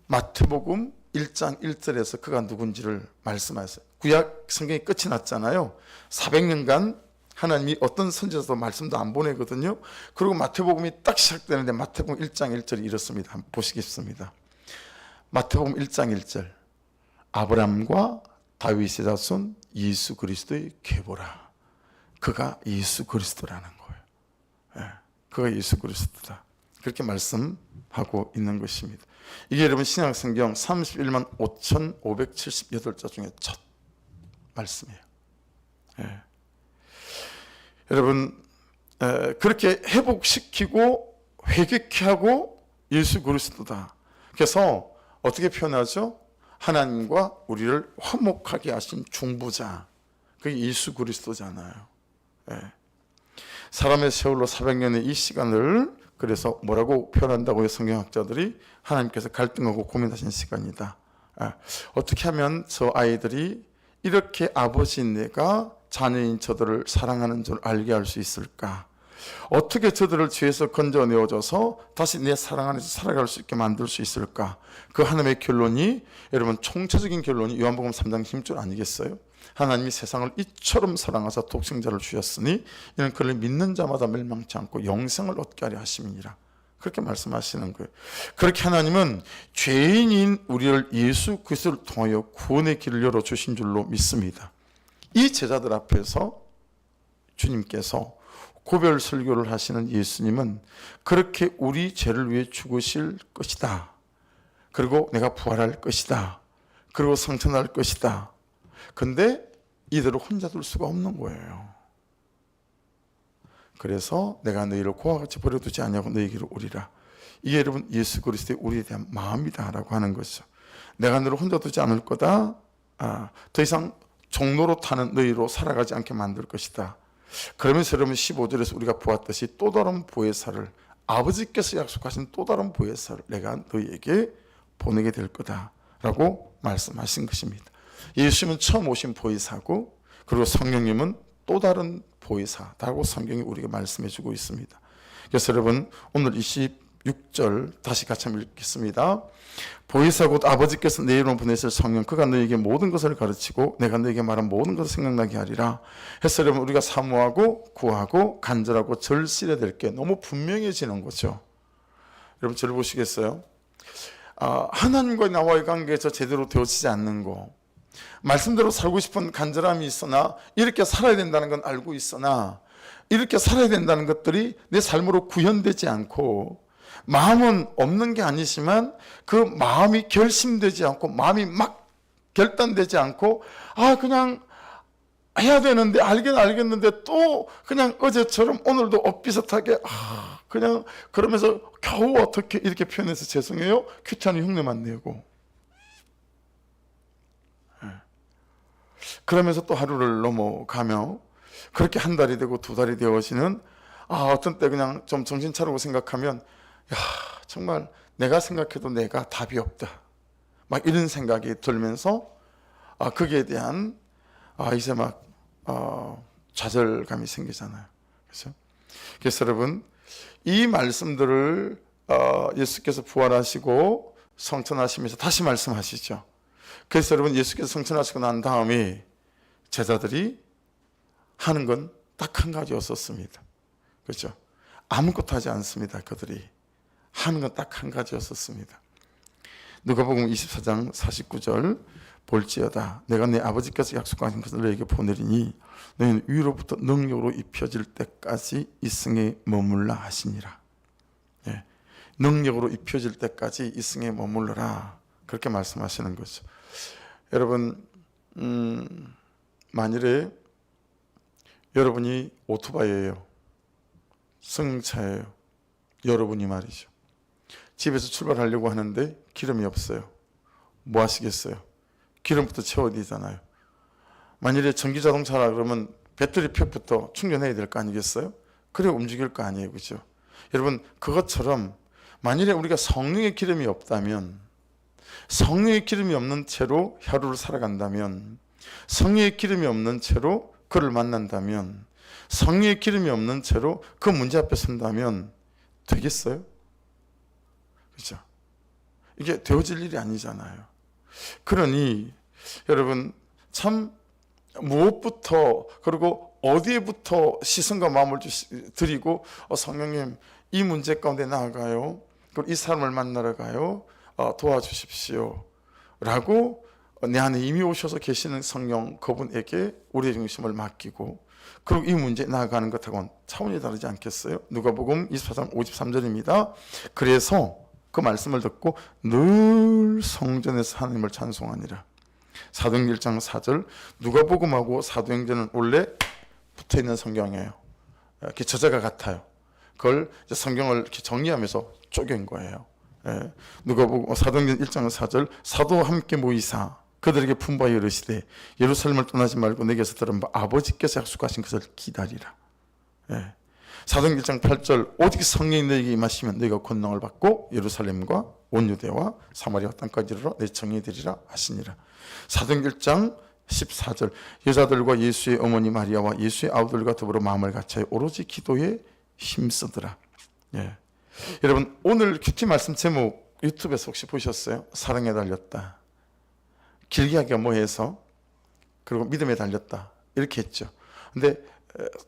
마태복음 1장 1절에서 그가 누군지를 말씀하셨어요. 구약 성경이 끝이 났잖아요. 400년간 하나님이 어떤 선지자도 말씀도 안 보내거든요. 그리고 마태복음이 딱 시작되는데 마태복음 1장 1절이 이렇습니다. 한번 보시겠습니다. 마태복음 1장 1절, 아브라함과 다윗의 자손 예수 그리스도의 계보라. 그가 예수 그리스도라는 거예요. 그가 예수 그리스도다. 그렇게 말씀하고 있는 것입니다. 이게 여러분 신약성경 31만 5,578자 중에 첫 말씀이에요. 여러분, 그렇게 회복시키고 회개케 하고 예수 그리스도다. 그래서 어떻게 표현하죠? 하나님과 우리를 화목하게 하신 중보자, 그게 예수 그리스도잖아요. 사람의 세월로 400년의 이 시간을 그래서 뭐라고 표현한다고요? 성경학자들이 하나님께서 갈등하고 고민하신 시간이다. 어떻게 하면 저 아이들이 이렇게 아버지인 내가 자녀인 저들을 사랑하는 줄 알게 할 수 있을까? 어떻게 저들을 죄에서 건져내어줘서 다시 내 사랑 안에서 살아갈 수 있게 만들 수 있을까? 그 하나님의 결론이, 여러분 총체적인 결론이 요한복음 3장 10절 아니겠어요? 하나님이 세상을 이처럼 사랑하사 독생자를 주셨으니 이는 그를 믿는 자마다 멸망치 않고 영생을 얻게 하려 하심이니라. 그렇게 말씀하시는 거예요. 그렇게 하나님은 죄인인 우리를 예수 그리스도를 통하여 구원의 길을 열어주신 줄로 믿습니다. 이 제자들 앞에서 주님께서 고별 설교를 하시는 예수님은 그렇게 우리 죄를 위해 죽으실 것이다. 그리고 내가 부활할 것이다. 그리고 성천할 것이다. 근데 이들을 혼자 둘 수가 없는 거예요. 그래서 내가 너희를 고와 같이 버려두지 않냐고 너희에게로 오리라. 이게 여러분 예수 그리스도의 우리에 대한 마음이다라고 하는 거죠. 내가 너를 혼자 두지 않을 거다. 더 이상 종로로 타는 너희로 살아가지 않게 만들 것이다. 그러면서 여러분 15절에서 우리가 보았듯이 또 다른 보혜사를, 아버지께서 약속하신 또 다른 보혜사를 내가 너희에게 보내게 될 거다라고 말씀하신 것입니다. 예수님은 처음 오신 보혜사고, 그리고 성령님은 또 다른 보혜사라고 성경이 우리에게 말씀해 주고 있습니다. 그래서 여러분 오늘 26절 다시 같이 한번 읽겠습니다. 보혜사 곧 아버지께서 내 이름으로 보내실 성령, 그가 너에게 모든 것을 가르치고 내가 너에게 말한 모든 것을 생각나게 하리라. 해서 여러분 우리가 사모하고 구하고 간절하고 절실해야 될 게 너무 분명해지는 거죠. 여러분 저를 보시겠어요? 하나님과 나와의 관계에서 제대로 되어지지 않는 거, 말씀대로 살고 싶은 간절함이 있으나 이렇게 살아야 된다는 건 알고 있으나 이렇게 살아야 된다는 것들이 내 삶으로 구현되지 않고, 마음은 없는 게 아니지만 그 마음이 결심되지 않고 마음이 막 결단되지 않고 그냥 해야 되는데 알긴 알겠는데 또 그냥 어제처럼 오늘도 비슷하게 그냥 그러면서 겨우 어떻게 이렇게 표현해서 죄송해요 큐티하는 흉내만 내고 그러면서 또 하루를 넘어가며 그렇게 한 달이 되고 두 달이 되어지는 어떤 때 그냥 좀 정신 차리고 생각하면 야 정말 내가 생각해도 내가 답이 없다 막 이런 생각이 들면서 거기에 대한 이제 막 좌절감이 생기잖아요. 그렇죠? 그래서 여러분 이 말씀들을 예수께서 부활하시고 성천하시면서 다시 말씀하시죠. 그래서 여러분 예수께서 성천하시고 난 다음에 제자들이 하는 건 딱 한 가지였었습니다. 그렇죠? 아무것도 하지 않습니다. 그들이 하는 건 딱 한 가지였었습니다. 누가복음 24장 49절 볼지어다 내가 내 아버지께서 약속하신 것을 너에게 보내리니 너희는 위로부터 능력으로 입혀질 때까지 이 성에 머물라 하시니라. 예. 능력으로 입혀질 때까지 이 성에 머물러라 그렇게 말씀하시는 거죠. 여러분 만일에 여러분이 오토바이예요, 승차예요, 여러분이 말이죠. 집에서 출발하려고 하는데 기름이 없어요. 뭐 하시겠어요? 기름부터 채워야 되잖아요. 만일에 전기자동차라 그러면 배터리 팩부터 충전해야 될 거 아니겠어요? 그래 움직일 거 아니에요, 그죠? 여러분 그것처럼 만일에 우리가 성령의 기름이 없다면, 성령의 기름이 없는 채로 하루를 살아간다면, 성령의 기름이 없는 채로 그를 만난다면, 성령의 기름이 없는 채로 그 문제 앞에 선다면 되겠어요? 그죠? 이게 되어질 일이 아니잖아요. 그러니 여러분 참 무엇부터 그리고 어디에부터 시선과 마음을 드리고 성령님 이 문제 가운데 나아가요, 그리고 이 사람을 만나러 가요, 도와주십시오 라고 내 안에 이미 오셔서 계시는 성령 그분에게 우리의 중심을 맡기고 그리고 이 문제 나아가는 것하고는 차원이 다르지 않겠어요? 누가복음 24장 53절입니다. 그래서 그 말씀을 듣고 늘 성전에서 하나님을 찬송하니라. 사도행전 1장 4절 누가복음하고 사도행전은 원래 붙어있는 성경이에요. 이렇게 저자가 같아요. 그걸 이제 성경을 이렇게 정리하면서 쪼갠 거예요. 누가복음 사도행전 1장 4절 사도와 함께 모이사 그들에게 품바에 이르시되 예루살렘을 떠나지 말고 내게서 들은 바 아버지께서 약속하신 것을 기다리라. 사도행전 1장 8절 오직 성령이 너에게 임하시면 너희가 권능을 받고 예루살렘과 온 유대와 사마리아 땅까지 이르러 내 정의 되리라 하시니라. 사도행전 1장 14절 여자들과 예수의 어머니 마리아와 예수의 아우들과 더불어 마음을 같이 오로지 기도에 힘쓰더라. 여러분 오늘 큐티 말씀 제목 유튜브에서 혹시 보셨어요? 사랑에 달렸다. 길게 하기가 뭐해서 그리고 믿음에 달렸다 이렇게 했죠. 근데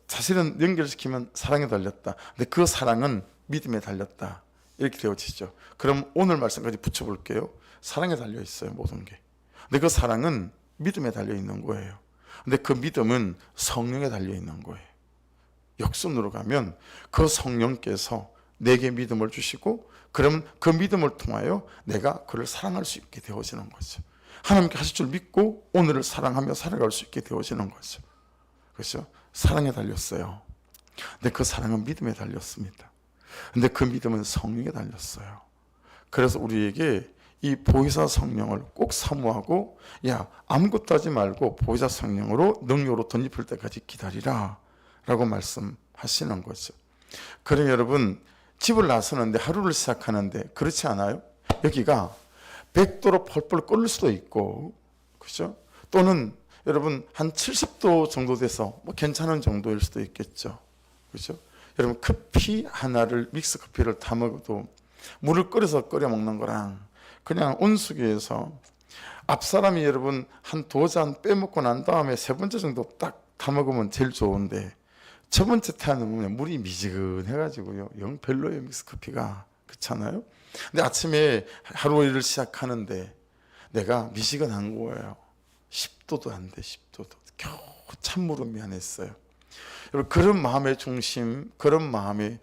사실은 연결시키면 사랑에 달렸다. 근데 그 사랑은 믿음에 달렸다 이렇게 되어지죠. 그럼 오늘 말씀까지 붙여볼게요. 사랑에 달려 있어요, 모든 게. 근데 그 사랑은 믿음에 달려 있는 거예요. 근데 그 믿음은 성령에 달려 있는 거예요. 역순으로 가면 그 성령께서 내게 믿음을 주시고 그러면 그 믿음을 통하여 내가 그를 사랑할 수 있게 되어지는 거죠. 하나님께 하실 줄 믿고 오늘을 사랑하며 살아갈 수 있게 되어지는 거죠. 그렇죠? 사랑에 달렸어요. 근데 그 사랑은 믿음에 달렸습니다. 근데 그 믿음은 성령에 달렸어요. 그래서 우리에게 이 보혜사 성령을 꼭 사모하고 아무것도 하지 말고 보혜사 성령으로 능력으로 덧입힐 때까지 기다리라 라고 말씀하시는 거죠. 그래 여러분 집을 나서는데 하루를 시작하는데 그렇지 않아요? 여기가 100도로 펄펄 끓을 수도 있고 그렇죠? 또는 여러분 한 70도 정도 돼서 괜찮은 정도일 수도 있겠죠. 그렇죠? 여러분 커피 하나를 믹스 커피를 다 먹어도 물을 끓여서 끓여 먹는 거랑 그냥 온수기에서 앞사람이 여러분 한 2잔 빼먹고 난 다음에 3번째 정도 딱 다 먹으면 제일 좋은데 첫 번째 태하면 물이 미지근해가지고요 영 별로예요. 믹스 커피가 그렇잖아요. 근데 아침에 하루 일을 시작하는데 내가 미지근한 거예요. 10도도 안 돼. 10도도 겨우 찬물은 미안했어요. 여러분 그런 마음의 중심, 그런 마음의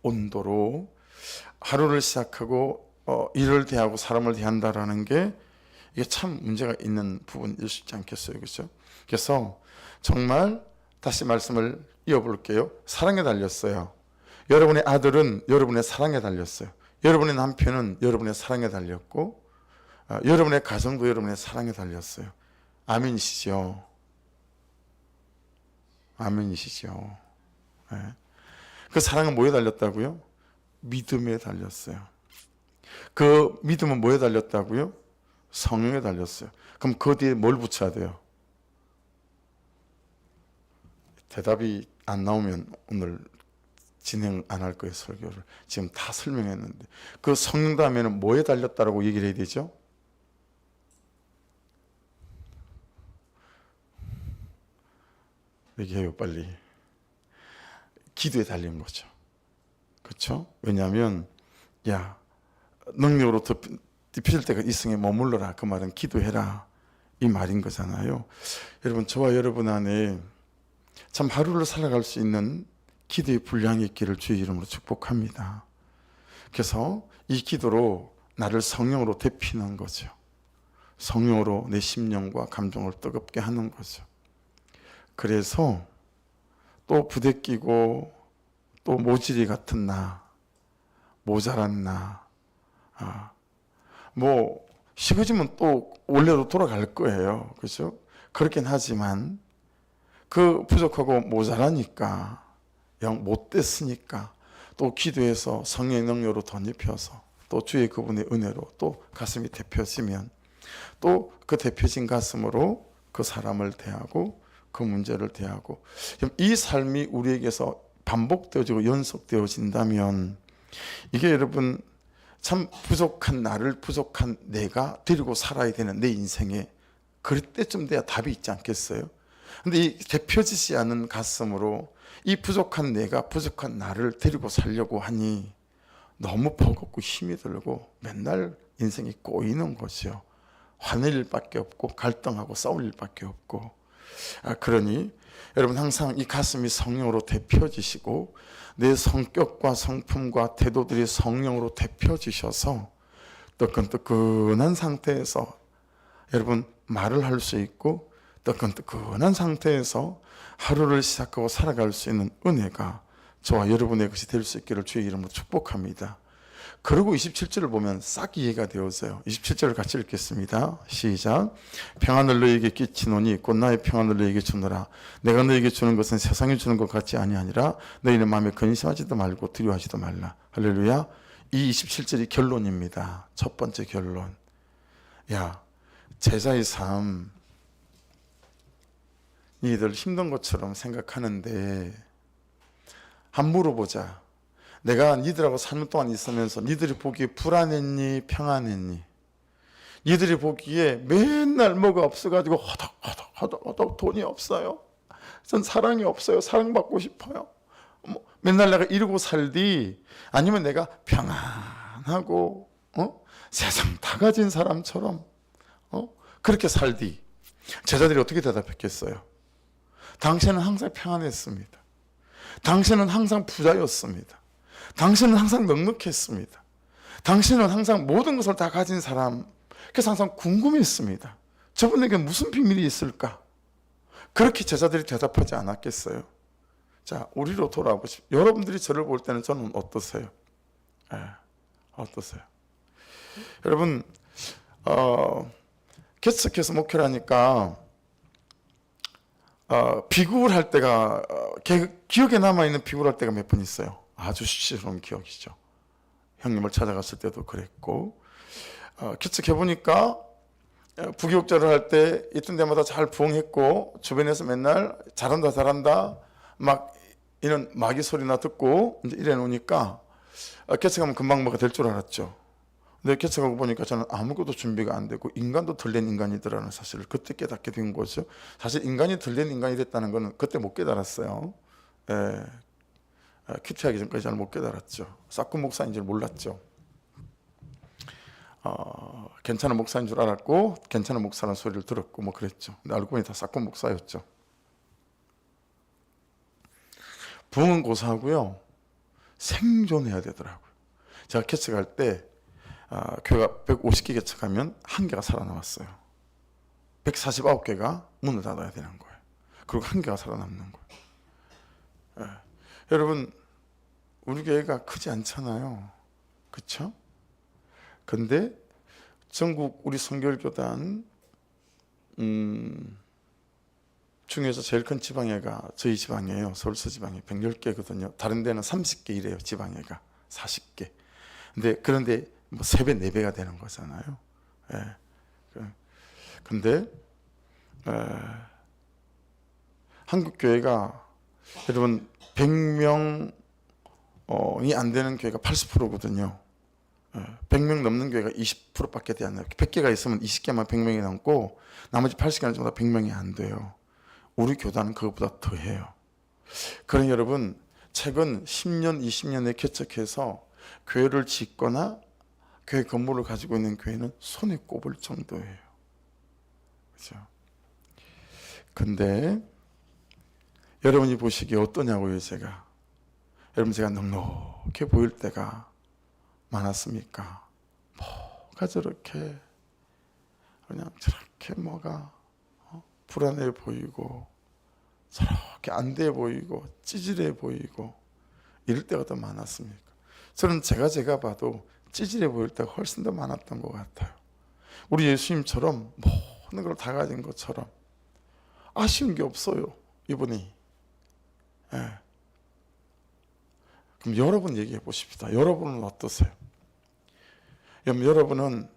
온도로 하루를 시작하고 일을 대하고 사람을 대한다라는 게 이게 참 문제가 있는 부분일 수 있지 않겠어요, 그렇죠? 그래서 정말 다시 말씀을 이어볼게요. 사랑에 달렸어요. 여러분의 아들은 여러분의 사랑에 달렸어요. 여러분의 남편은 여러분의 사랑에 달렸고, 여러분의 가정도 여러분의 사랑에 달렸어요. 아멘이시죠? 아멘이시죠? 네. 그 사랑은 뭐에 달렸다고요? 믿음에 달렸어요. 그 믿음은 뭐에 달렸다고요? 성령에 달렸어요. 그럼 그 뒤에 뭘 붙여야 돼요? 대답이 안 나오면 오늘 진행 안 할 거예요, 설교를. 지금 다 설명했는데. 그 성령 다음에는 뭐에 달렸다라고 얘기를 해야 되죠? 얘기해요, 빨리. 기도에 달린 거죠. 그렇죠? 왜냐하면 능력으로 덮여질 때가 이승에 머물러라. 그 말은 기도해라. 이 말인 거잖아요. 여러분, 저와 여러분 안에 참 하루를 살아갈 수 있는 기도의 분량이 있기를 주의 이름으로 축복합니다. 그래서 이 기도로 나를 성령으로 데피는 거죠. 성령으로 내 심령과 감정을 뜨겁게 하는 거죠. 그래서 또 부대끼고 또 모질이 같은 나, 모자란 나, 식어지면 또 원래로 돌아갈 거예요. 그렇죠? 그렇긴 하지만 그 부족하고 모자라니까, 영 못됐으니까 또 기도해서 성령의 능력으로 덧입혀서 또 주의 그분의 은혜로 또 가슴이 데펴지면 또 그 데펴진 가슴으로 그 사람을 대하고 그 문제를 대하고, 이 삶이 우리에게서 반복되어지고 연속되어진다면 이게 여러분 참 부족한 나를, 부족한 내가 데리고 살아야 되는 내 인생에 그럴 때쯤 돼야 답이 있지 않겠어요? 근데 이 데펴지지 않은 가슴으로 이 부족한 내가, 부족한 나를 데리고 살려고 하니 너무 버겁고 힘이 들고 맨날 인생이 꼬이는 거죠. 화낼 일밖에 없고 갈등하고 싸울 일밖에 없고. 그러니 여러분 항상 이 가슴이 성령으로 데펴지시고 내 성격과 성품과 태도들이 성령으로 데펴지셔서 뜨끈뜨끈한 상태에서 여러분 말을 할 수 있고 뜨끈뜨끈한 상태에서 하루를 시작하고 살아갈 수 있는 은혜가 저와 여러분의 것이 될 수 있기를 주의 이름으로 축복합니다. 그리고 27절을 보면 싹 이해가 되어서요. 27절을 같이 읽겠습니다. 시작. 평안을 너희에게 끼치노니 곧 나의 평안을 너희에게 주노라. 내가 너희에게 주는 것은 세상이 주는 것 같이 아니하니라. 너희는 마음에 근심하지도 말고 두려워하지도 말라. 할렐루야. 이 27절이 결론입니다. 첫 번째 결론. 제자의 삶, 니들 힘든 것처럼 생각하는데 한번 물어보자. 내가 니들하고 3년 동안 있으면서 니들이 보기에 불안했니, 평안했니? 니들이 보기에 맨날 뭐가 없어가지고 허덕허덕 돈이 없어요. 전 사랑이 없어요. 사랑받고 싶어요. 맨날 내가 이러고 살디, 아니면 내가 평안하고 세상 다 가진 사람처럼 그렇게 살디. 제자들이 어떻게 대답했겠어요? 당신은 항상 평안했습니다. 당신은 항상 부자였습니다. 당신은 항상 넉넉했습니다. 당신은 항상 모든 것을 다 가진 사람. 그래서 항상 궁금했습니다. 저분에게 무슨 비밀이 있을까? 그렇게 제자들이 대답하지 않았겠어요? 자, 우리로 돌아보십시오. 여러분들이 저를 볼 때는 저는 어떠세요? 어떠세요? 여러분, 계속해서 목회를 하니까 비극을 할 때가, 기억에 남아있는 비극을 할 때가 몇 번 있어요. 아주 수치스러운 기억이죠. 형님을 찾아갔을 때도 그랬고, 계속해보니까 부교육자를 할 때 있던 데마다 잘 부응했고, 주변에서 맨날 잘한다 막 이런 마귀 소리나 듣고 이제 이래 놓으니까 개척하면 금방 뭐가 될 줄 알았죠. 근데 개척하고 보니까 저는 아무것도 준비가 안 되고 인간도 덜된 인간이더라는 사실을 그때 깨닫게 된 거죠. 사실 인간이 덜된 인간이 됐다는 거는 그때 못 깨달았어요. 큐티하기 전까지 잘 못 깨달았죠. 싹군 목사인 줄 몰랐죠. 괜찮은 목사인 줄 알았고 괜찮은 목사라는 소리를 들었고 뭐 그랬죠. 근데 알고 보니 다 싹군 목사였죠. 부흥은 고사하고요, 생존해야 되더라고요. 제가 개척할 때 교회가 150개 개척하면 한 개가 살아남았어요. 149개가 문을 닫아야 되는 거예요. 그리고 한 개가 살아남는 거예요. 예. 여러분, 우리 교회가 크지 않잖아요. 그렇죠? 근데 전국 우리 선결교단 중에서 제일 큰 지방회가 저희 지방이에요. 서울서 지방이 110개거든요. 다른 데는 30개 이래요. 지방회가 40개. 그런데 뭐 3배, 4배가 되는 거잖아요. 예. 근데 한국교회가 여러분 100명이 안 되는 교회가 80%거든요. 100명 넘는 교회가 20%밖에 되지 않아요. 100개가 있으면 20개만 100명이 넘고 나머지 80개는 전부 다 100명이 안 돼요. 우리 교단은 그것보다 더해요. 그러니 여러분, 최근 10년, 20년에 개척해서 교회를 짓거나 교회 건물을 가지고 있는 교회는 손에 꼽을 정도예요. 그렇죠? 근데 여러분이 보시기에 어떠냐고요, 제가. 여러분, 제가 넉넉해 보일 때가 많았습니까? 뭐가 저렇게 그냥 저렇게 뭐가 불안해 보이고 저렇게 안 돼 보이고 찌질해 보이고 이럴 때가 더 많았습니까? 저는 제가 봐도 찌질해 보일 때가 훨씬 더 많았던 것 같아요. 우리 예수님처럼 모든 걸 다 가진 것처럼 아쉬운 게 없어요, 이분이. 예. 그럼 여러분 얘기해 보십시다. 여러분은 어떠세요? 여러분은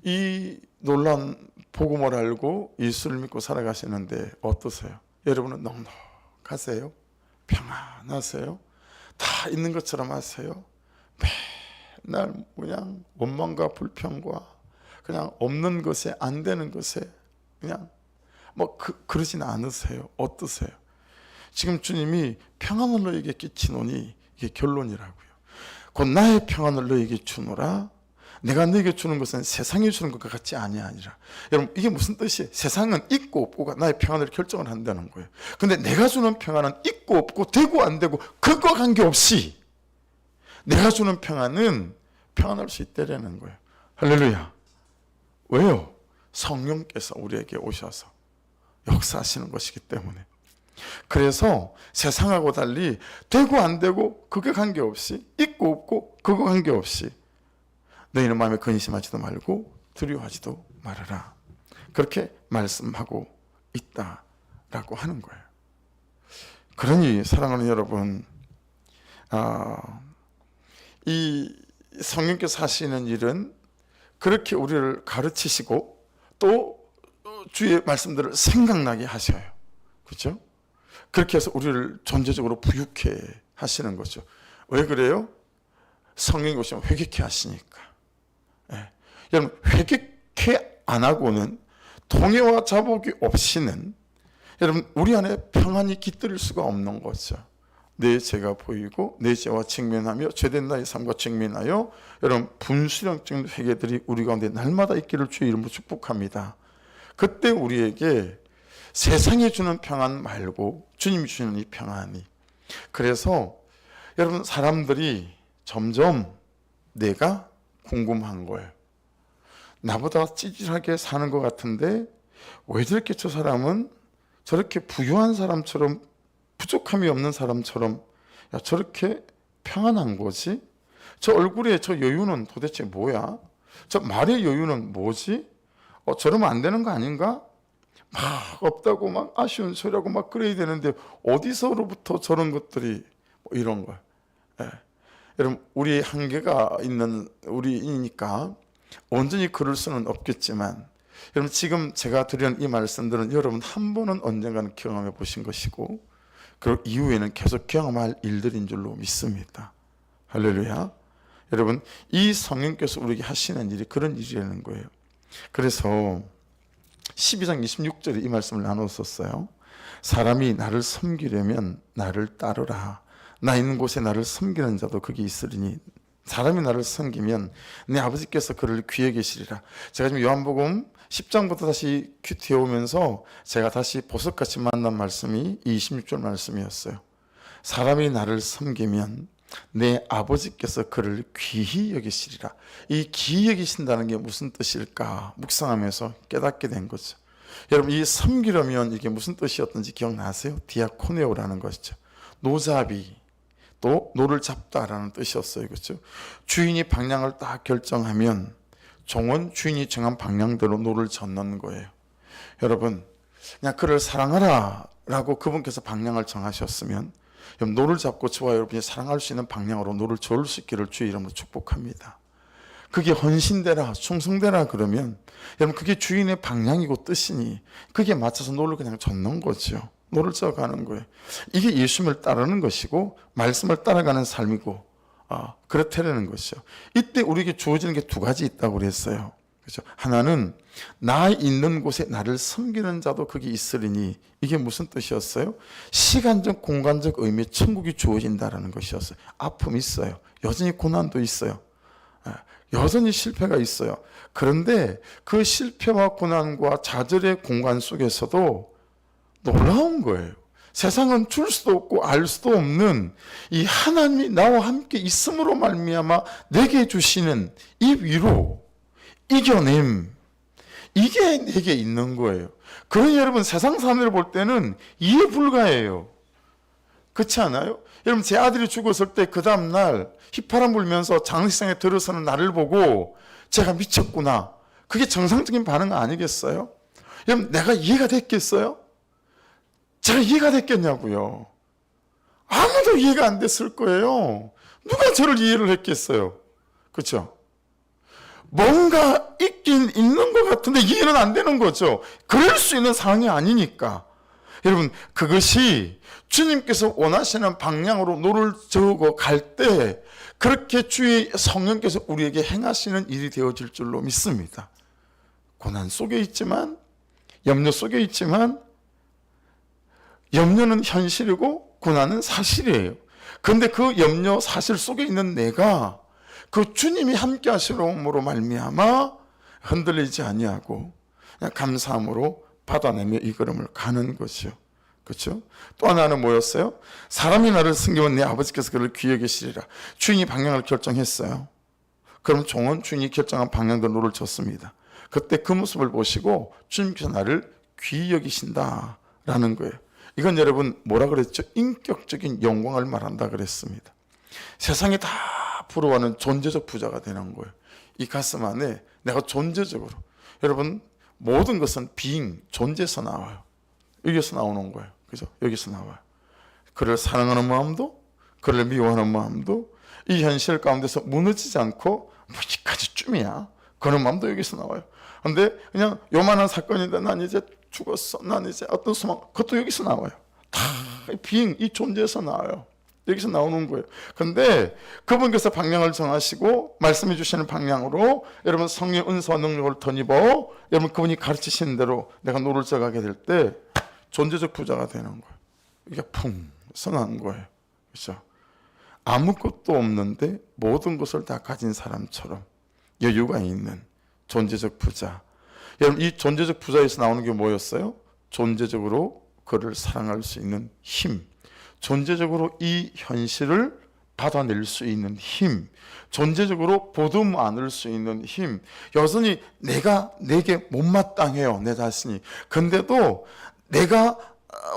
이 놀란 복음을 알고 예수를 믿고 살아가시는데 어떠세요? 여러분은 넉넉하세요? 평안하세요? 다 있는 것처럼 하세요? 맨날 그냥 원망과 불평과 그냥 없는 것에 안 되는 것에 그냥 그러진 않으세요? 어떠세요? 지금 주님이 평안을 너에게 끼치노니 이게 결론이라고요. 곧 나의 평안을 너에게 주노라. 내가 너에게 주는 것은 세상이 주는 것과 같지 아니하니라. 여러분, 이게 무슨 뜻이에요? 세상은 있고 없고가 나의 평안을 결정을 한다는 거예요. 근데 내가 주는 평안은 있고 없고 되고 안 되고 그것과 관계없이 내가 주는 평안은 평안할 수 있다라는 거예요. 할렐루야. 왜요? 성령께서 우리에게 오셔서 역사하시는 것이기 때문에. 그래서 세상하고 달리 되고 안 되고 그게 관계없이 있고 없고 그거 관계없이 너희는 마음에 근심하지도 말고 두려워하지도 말아라. 그렇게 말씀하고 있다라고 하는 거예요. 그러니 사랑하는 여러분, 이 성령께서 하시는 일은 그렇게 우리를 가르치시고 또 주의 말씀들을 생각나게 하셔요. 그렇죠? 그렇게 해서 우리를 존재적으로 부유케 하시는 거죠. 왜 그래요? 성령이 오시면 회개케 하시니까. 예. 여러분, 회개케 안 하고는 통해와 자복이 없이는 여러분 우리 안에 평안이 깃들일 수가 없는 거죠. 내 죄가 보이고 내 죄와 직면하며 죄된 나의 삶과 직면하여 여러분 분수령적인 회개들이 우리 가운데 날마다 있기를 주의 이름으로 축복합니다. 그때 우리에게 세상이 주는 평안 말고 주님이 주시는 이 평안이, 그래서 여러분 사람들이 점점 내가 궁금한 거예요. 나보다 찌질하게 사는 것 같은데 왜 저렇게 저 사람은 저렇게 부유한 사람처럼 부족함이 없는 사람처럼 저렇게 평안한 거지? 저 얼굴에 저 여유는 도대체 뭐야? 저 말의 여유는 뭐지? 저러면 안 되는 거 아닌가? 막 없다고 막 아쉬운 소리하고 막 그래야 되는데 어디서로부터 저런 것들이 이런 거야. 예. 여러분 우리 한계가 있는 우리이니까 온전히 그럴 수는 없겠지만 여러분 지금 제가 드리는 이 말씀들은 여러분 한 번은 언젠가는 경험해 보신 것이고 그 이후에는 계속 경험할 일들인 줄로 믿습니다. 할렐루야. 여러분 이 성령께서 우리에게 하시는 일이 그런 일이라는 거예요. 그래서 12장 26절에 이 말씀을 나눴었어요. 사람이 나를 섬기려면 나를 따르라. 나 있는 곳에 나를 섬기는 자도 거기 있으리니 사람이 나를 섬기면 내 아버지께서 그를 귀에 계시리라. 제가 지금 요한복음 10장부터 다시 큐티해 오면서 제가 다시 보석같이 만난 말씀이 이 26절 말씀이었어요. 사람이 나를 섬기면 내 아버지께서 그를 귀히 여기시리라. 이 귀히 여기신다는 게 무슨 뜻일까 묵상하면서 깨닫게 된 거죠. 여러분 이 섬기려면 이게 무슨 뜻이었던지 기억나세요? 디아코네오라는 것이죠. 노잡이 또 노를 잡다라는 뜻이었어요. 그렇죠? 주인이 방향을 딱 결정하면 종은 주인이 정한 방향대로 노를 젓는 거예요. 여러분 그냥 그를 사랑하라 라고 그분께서 방향을 정하셨으면 노를 잡고 저와 여러분이 사랑할 수 있는 방향으로 노를 저을 수 있기를 주의 이름으로 축복합니다. 그게 헌신되라 충성되라 그러면 여러분 그게 주인의 방향이고 뜻이니 그게 맞춰서 노를 그냥 젓는 거죠. 노를 져가는 거예요. 이게 예수님을 따르는 것이고 말씀을 따라가는 삶이고 그렇다라는 것이죠. 이때 우리에게 주어지는 게 두 가지 있다고 그랬어요. 그렇죠? 하나는 나 있는 곳에 나를 섬기는 자도 거기 있으리니 이게 무슨 뜻이었어요? 시간적 공간적 의미 천국이 주어진다라는 것이었어요. 아픔이 있어요. 여전히 고난도 있어요. 여전히 실패가 있어요. 그런데 그 실패와 고난과 좌절의 공간 속에서도 놀라운 거예요. 세상은 줄 수도 없고 알 수도 없는 이 하나님이 나와 함께 있음으로 말미암아 내게 주시는 이 위로, 이겨냄, 이게 내게 있는 거예요. 그러니 여러분 세상 사람들을 볼 때는 이해 불가해요. 그렇지 않아요? 여러분 제 아들이 죽었을 때 그 다음날 휘파람 불면서 장례식장에 들어서는 나를 보고 제가 미쳤구나. 그게 정상적인 반응 아니겠어요? 여러분 내가 이해가 됐겠어요? 제가 이해가 됐겠냐고요. 아무도 이해가 안 됐을 거예요. 누가 저를 이해를 했겠어요? 그렇죠? 뭔가 있긴 있는 것 같은데 이해는 안 되는 거죠. 그럴 수 있는 상황이 아니니까. 여러분 그것이 주님께서 원하시는 방향으로 노를 저으고 갈 때 그렇게 주의 성령께서 우리에게 행하시는 일이 되어질 줄로 믿습니다. 고난 속에 있지만 염려 속에 있지만 염려는 현실이고 고난은 사실이에요. 그런데 그 염려 사실 속에 있는 내가 그 주님이 함께 하시므로 말미암아 흔들리지 아니하고 그냥 감사함으로 받아내며 이 걸음을 가는 것이요. 그렇죠? 또 하나는 뭐였어요? 사람이 나를 섬기면 내 아버지께서 그를 귀히 여기시리라. 주인이 방향을 결정했어요. 그럼 종은 주인이 결정한 방향대로 노를 쳤습니다. 그때 그 모습을 보시고 주님께서 나를 귀히 여기신다라는 거예요. 이건 여러분 뭐라 그랬죠? 인격적인 영광을 말한다 그랬습니다. 세상이 다 부러워하는 존재적 부자가 되는 거예요. 이 가슴 안에 내가 존재적으로 여러분 모든 것은 being, 존재에서 나와요. 여기서 나오는 거예요. 그죠? 여기서 나와요. 그를 사랑하는 마음도 그를 미워하는 마음도 이 현실 가운데서 무너지지 않고 뭐이까지 쯤이야. 그런 마음도 여기서 나와요. 근데 그냥 요만한 사건인데 난 이제 죽었어. 난 이제 어떤 소망, 그것도 여기서 나와요. 다 being, 이 존재에서 나와요. 여기서 나오는 거예요. 근데 그분께서 방향을 정하시고 말씀해 주시는 방향으로 여러분 성령 은사와 능력을 덧입어 여러분 그분이 가르치시는 대로 내가 노를 져가게 될 때 존재적 부자가 되는 거예요. 이게 풍 선한 거예요. 그렇죠? 아무것도 없는데 모든 것을 다 가진 사람처럼 여유가 있는 존재적 부자. 여러분 이 존재적 부자에서 나오는 게 뭐였어요? 존재적으로 그를 사랑할 수 있는 힘, 존재적으로 이 현실을 받아낼 수 있는 힘, 존재적으로 보듬 안을 수 있는 힘. 여전히 내게 못마땅해요, 내 자신이. 근데도 내가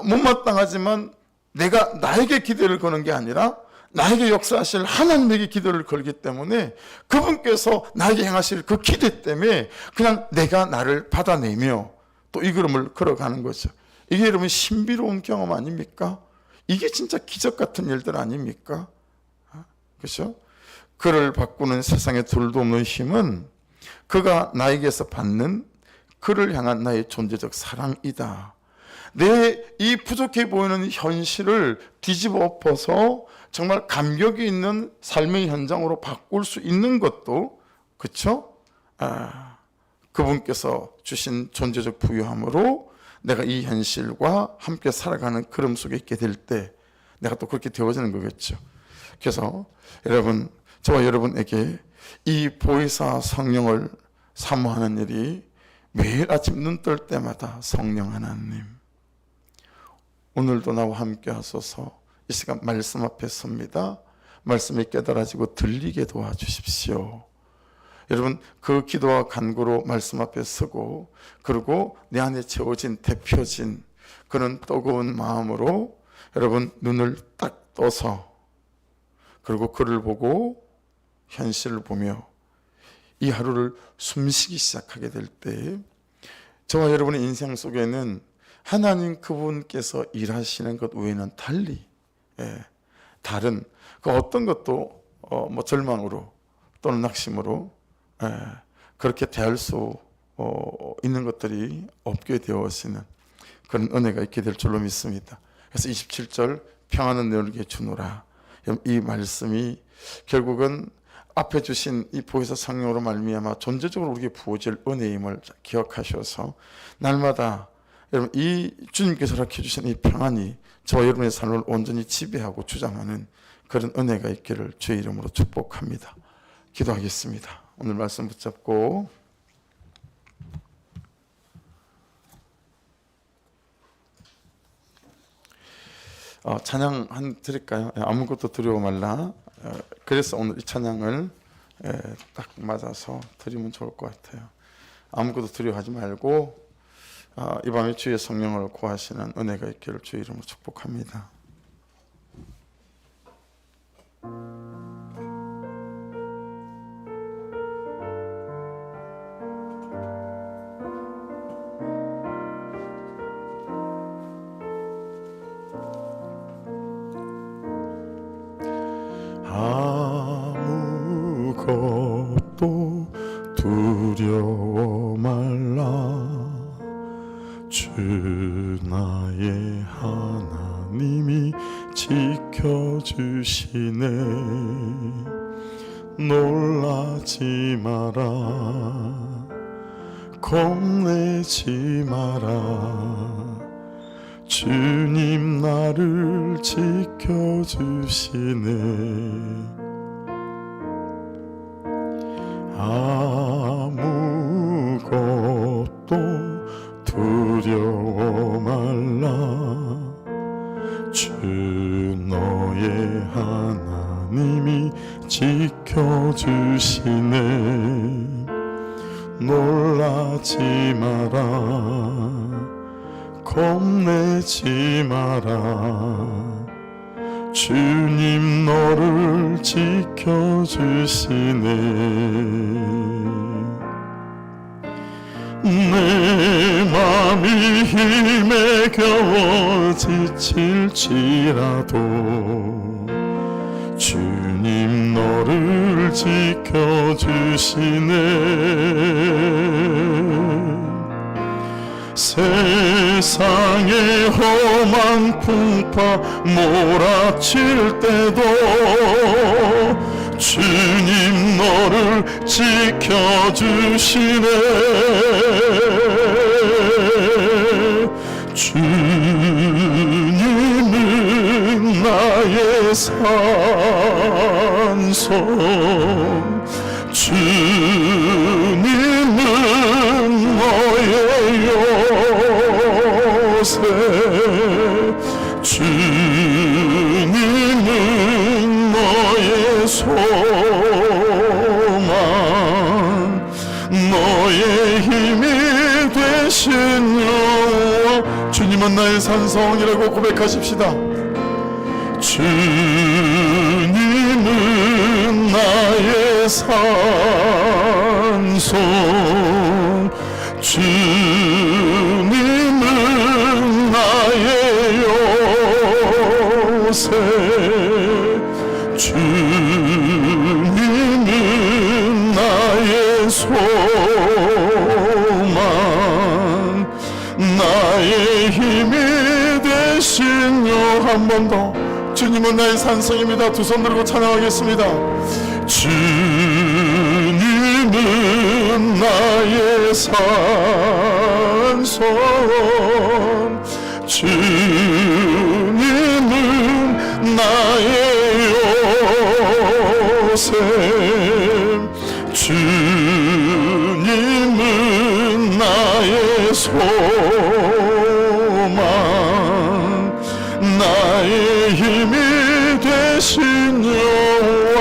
못마땅하지만 내가 나에게 기대를 거는 게 아니라 나에게 역사하실 하나님에게 기대를 걸기 때문에 그분께서 나에게 행하실 그 기대 때문에 그냥 내가 나를 받아내며 또 이 걸음을 걸어가는 거죠. 이게 여러분 신비로운 경험 아닙니까? 이게 진짜 기적 같은 일들 아닙니까? 그렇죠? 그를 바꾸는 세상에 둘도 없는 힘은 그가 나에게서 받는 그를 향한 나의 존재적 사랑이다. 내 이 부족해 보이는 현실을 뒤집어 엎어서 정말 감격이 있는 삶의 현장으로 바꿀 수 있는 것도 그렇죠? 그분께서 주신 존재적 부유함으로 내가 이 현실과 함께 살아가는 걸음 속에 있게 될 때 내가 또 그렇게 되어지는 거겠죠. 그래서 여러분, 저와 여러분에게 이 보혜사 성령을 사모하는 일이 매일 아침 눈 뜰 때마다 성령 하나님, 오늘도 나와 함께 하소서. 이 시간 말씀 앞에 섭니다. 말씀이 깨달아지고 들리게 도와주십시오. 여러분 그 기도와 간구로 말씀 앞에 서고, 그리고 내 안에 채워진 데펴진 그런 뜨거운 마음으로 여러분 눈을 딱 떠서, 그리고 그를 보고 현실을 보며 이 하루를 숨쉬기 시작하게 될 때, 저와 여러분의 인생 속에는 하나님 그분께서 일하시는 것 외에는 달리 다른 그 어떤 것도 뭐 절망으로 또는 낙심으로 그렇게 대할 수 있는 것들이 없게 되어지는 그런 은혜가 있게 될 줄로 믿습니다. 그래서 27절 평안은 너에게 주노라, 이 말씀이 결국은 앞에 주신 이 보혜사 성령으로 말미암아 존재적으로 우리에게 부어질 은혜임을 기억하셔서 날마다 여러분 이 주님께서 허락해 주신 이 평안이 저와 여러분의 삶을 온전히 지배하고 주장하는 그런 은혜가 있기를 주의 이름으로 축복합니다. 기도하겠습니다. 오늘 말씀 붙잡고 찬양 한 드릴까요? 아무것도 두려워 말라. 그래서 오늘 이 찬양을 딱 맞아서 드리면 좋을 것 같아요. 아무것도 두려워하지 말고 이 밤에 주의 성령을 구하시는 은혜가 있기를 주의 이름으로 축복합니다. 아무것도 두려워 말라. 주 나의 하나님이 지켜주시네. 놀라지 마라, 겁내지 마라. 주님 나를 지켜주시네. 아무것도 두려워 말라. 주 너의 하나님이 지켜주시네. 놀라지 마라, 겁내지 마라. 주님 너를 지켜주시네. 내 맘이 힘에 겨워 지칠지라도 주님 너를 지켜주시네. 세상의 험한 풍파 몰아칠 때도 주님 너를 지켜주시네. 주님은 나의 산소, 주님은 너의 요새, 주님은 너의 소망, 너의 힘이 되신 여호와. 주님은 나의 산성이라고 고백하십시다. 주님은 나의 산소, 주님은 나의 요새, 주님은 나의 소망, 나의 힘이 되신 여. 한 번 더. 주님은 나의 산성입니다. 두 손 들고 찬양하겠습니다. 주님은 나의 산성, 주님은 나의 요새, 주님은 나의 소망, 나의 힘이 되신 여호와.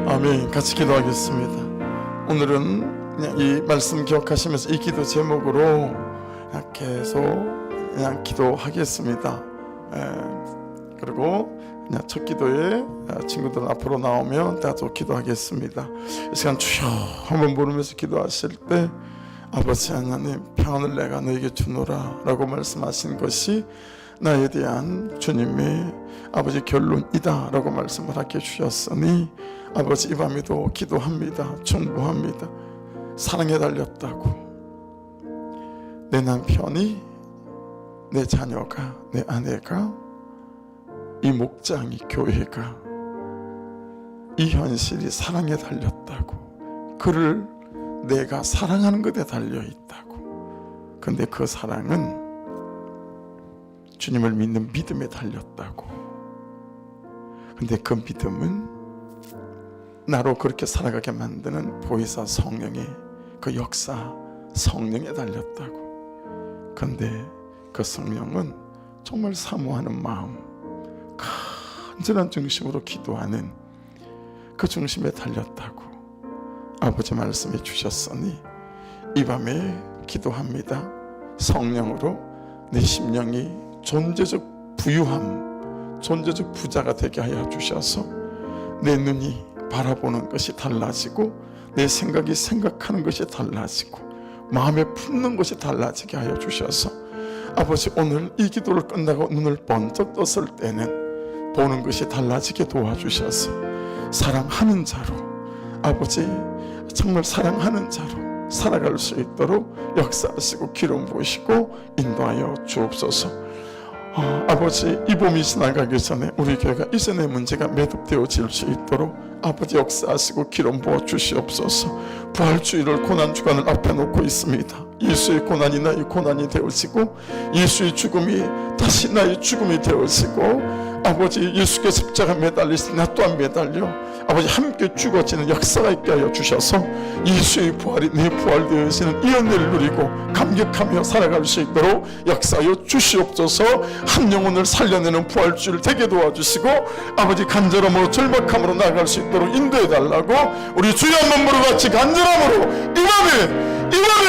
아멘. 아멘. 같이 기도하겠습니다. 오늘은 그냥 이 말씀 기억하시면서 이 기도 제목으로 그냥 계속 그냥 기도하겠습니다. 그리고 그냥 첫 기도에 친구들 앞으로 나오면 나도 기도하겠습니다. 이 시간 주여 한번 부르면서 기도하실 때 아버지 하나님 평안을 내가 너에게 주노라 라고 말씀하신 것이 나에 대한 주님의 아버지 결론이다 라고 말씀을 하게 주셨으니 아버지 이 밤에도 기도합니다. 충고합니다. 사랑에 달렸다고 내 남편이 내 자녀가 내 아내가 이 목장이 교회가 이 현실이 사랑에 달렸다고 그를 내가 사랑하는 것에 달려있다고 근데 그 사랑은 주님을 믿는 믿음에 달렸다고 근데 그 믿음은 나로 그렇게 살아가게 만드는 보혜사 성령의 그 역사 성령에 달렸다고 근데 그 성령은 정말 사모하는 마음 간절한 중심으로 기도하는 그 중심에 달렸다고 아버지 말씀해 주셨으니 이 밤에 기도합니다. 성령으로 내 심령이 존재적 부유함 존재적 부자가 되게 하여 주셔서 내 눈이 바라보는 것이 달라지고 내 생각이 생각하는 것이 달라지고 마음에 품는 것이 달라지게 하여 주셔서 아버지 오늘 이 기도를 끝나고 눈을 번쩍 떴을 때는 보는 것이 달라지게 도와주셔서 사랑하는 자로 아버지 정말 사랑하는 자로 살아갈 수 있도록 역사하시고 기름 부으시고 인도하여 주옵소서. 아버지 이 봄이 지나가기 전에 우리 교회가 이전의 문제가 매듭되어질 수 있도록 아버지 역사하시고 기름 부어 주시옵소서. 부활주의를 고난주간을 앞에 놓고 있습니다. 예수의 고난이 나의 고난이 되어지고 예수의 죽음이 다시 나의 죽음이 되어지고 아버지 예수께서 십자가 매달리시니 나 또한 매달려 아버지 함께 죽어지는 역사가 있게 하여 주셔서 예수의 부활이 내 부활되어지는 이 은혜를 누리고 감격하며 살아갈 수 있도록 역사하여 주시옵소서. 한 영혼을 살려내는 부활주를 되게 도와주시고 아버지 간절함으로 절박함으로 나아갈 수 있도록 인도해달라고 우리 주여 한번 부르고 같이 간절함으로 이 밤에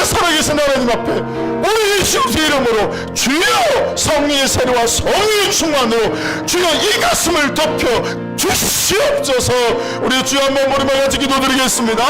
살아계신 하나님 앞에 우리 예수 이름으로 주여 성령의 세례와 성령의 충만으로 주여 이 가슴을 덮여 주시옵소서. 우리 주여 한번 머리만 같이 기도드리겠습니다.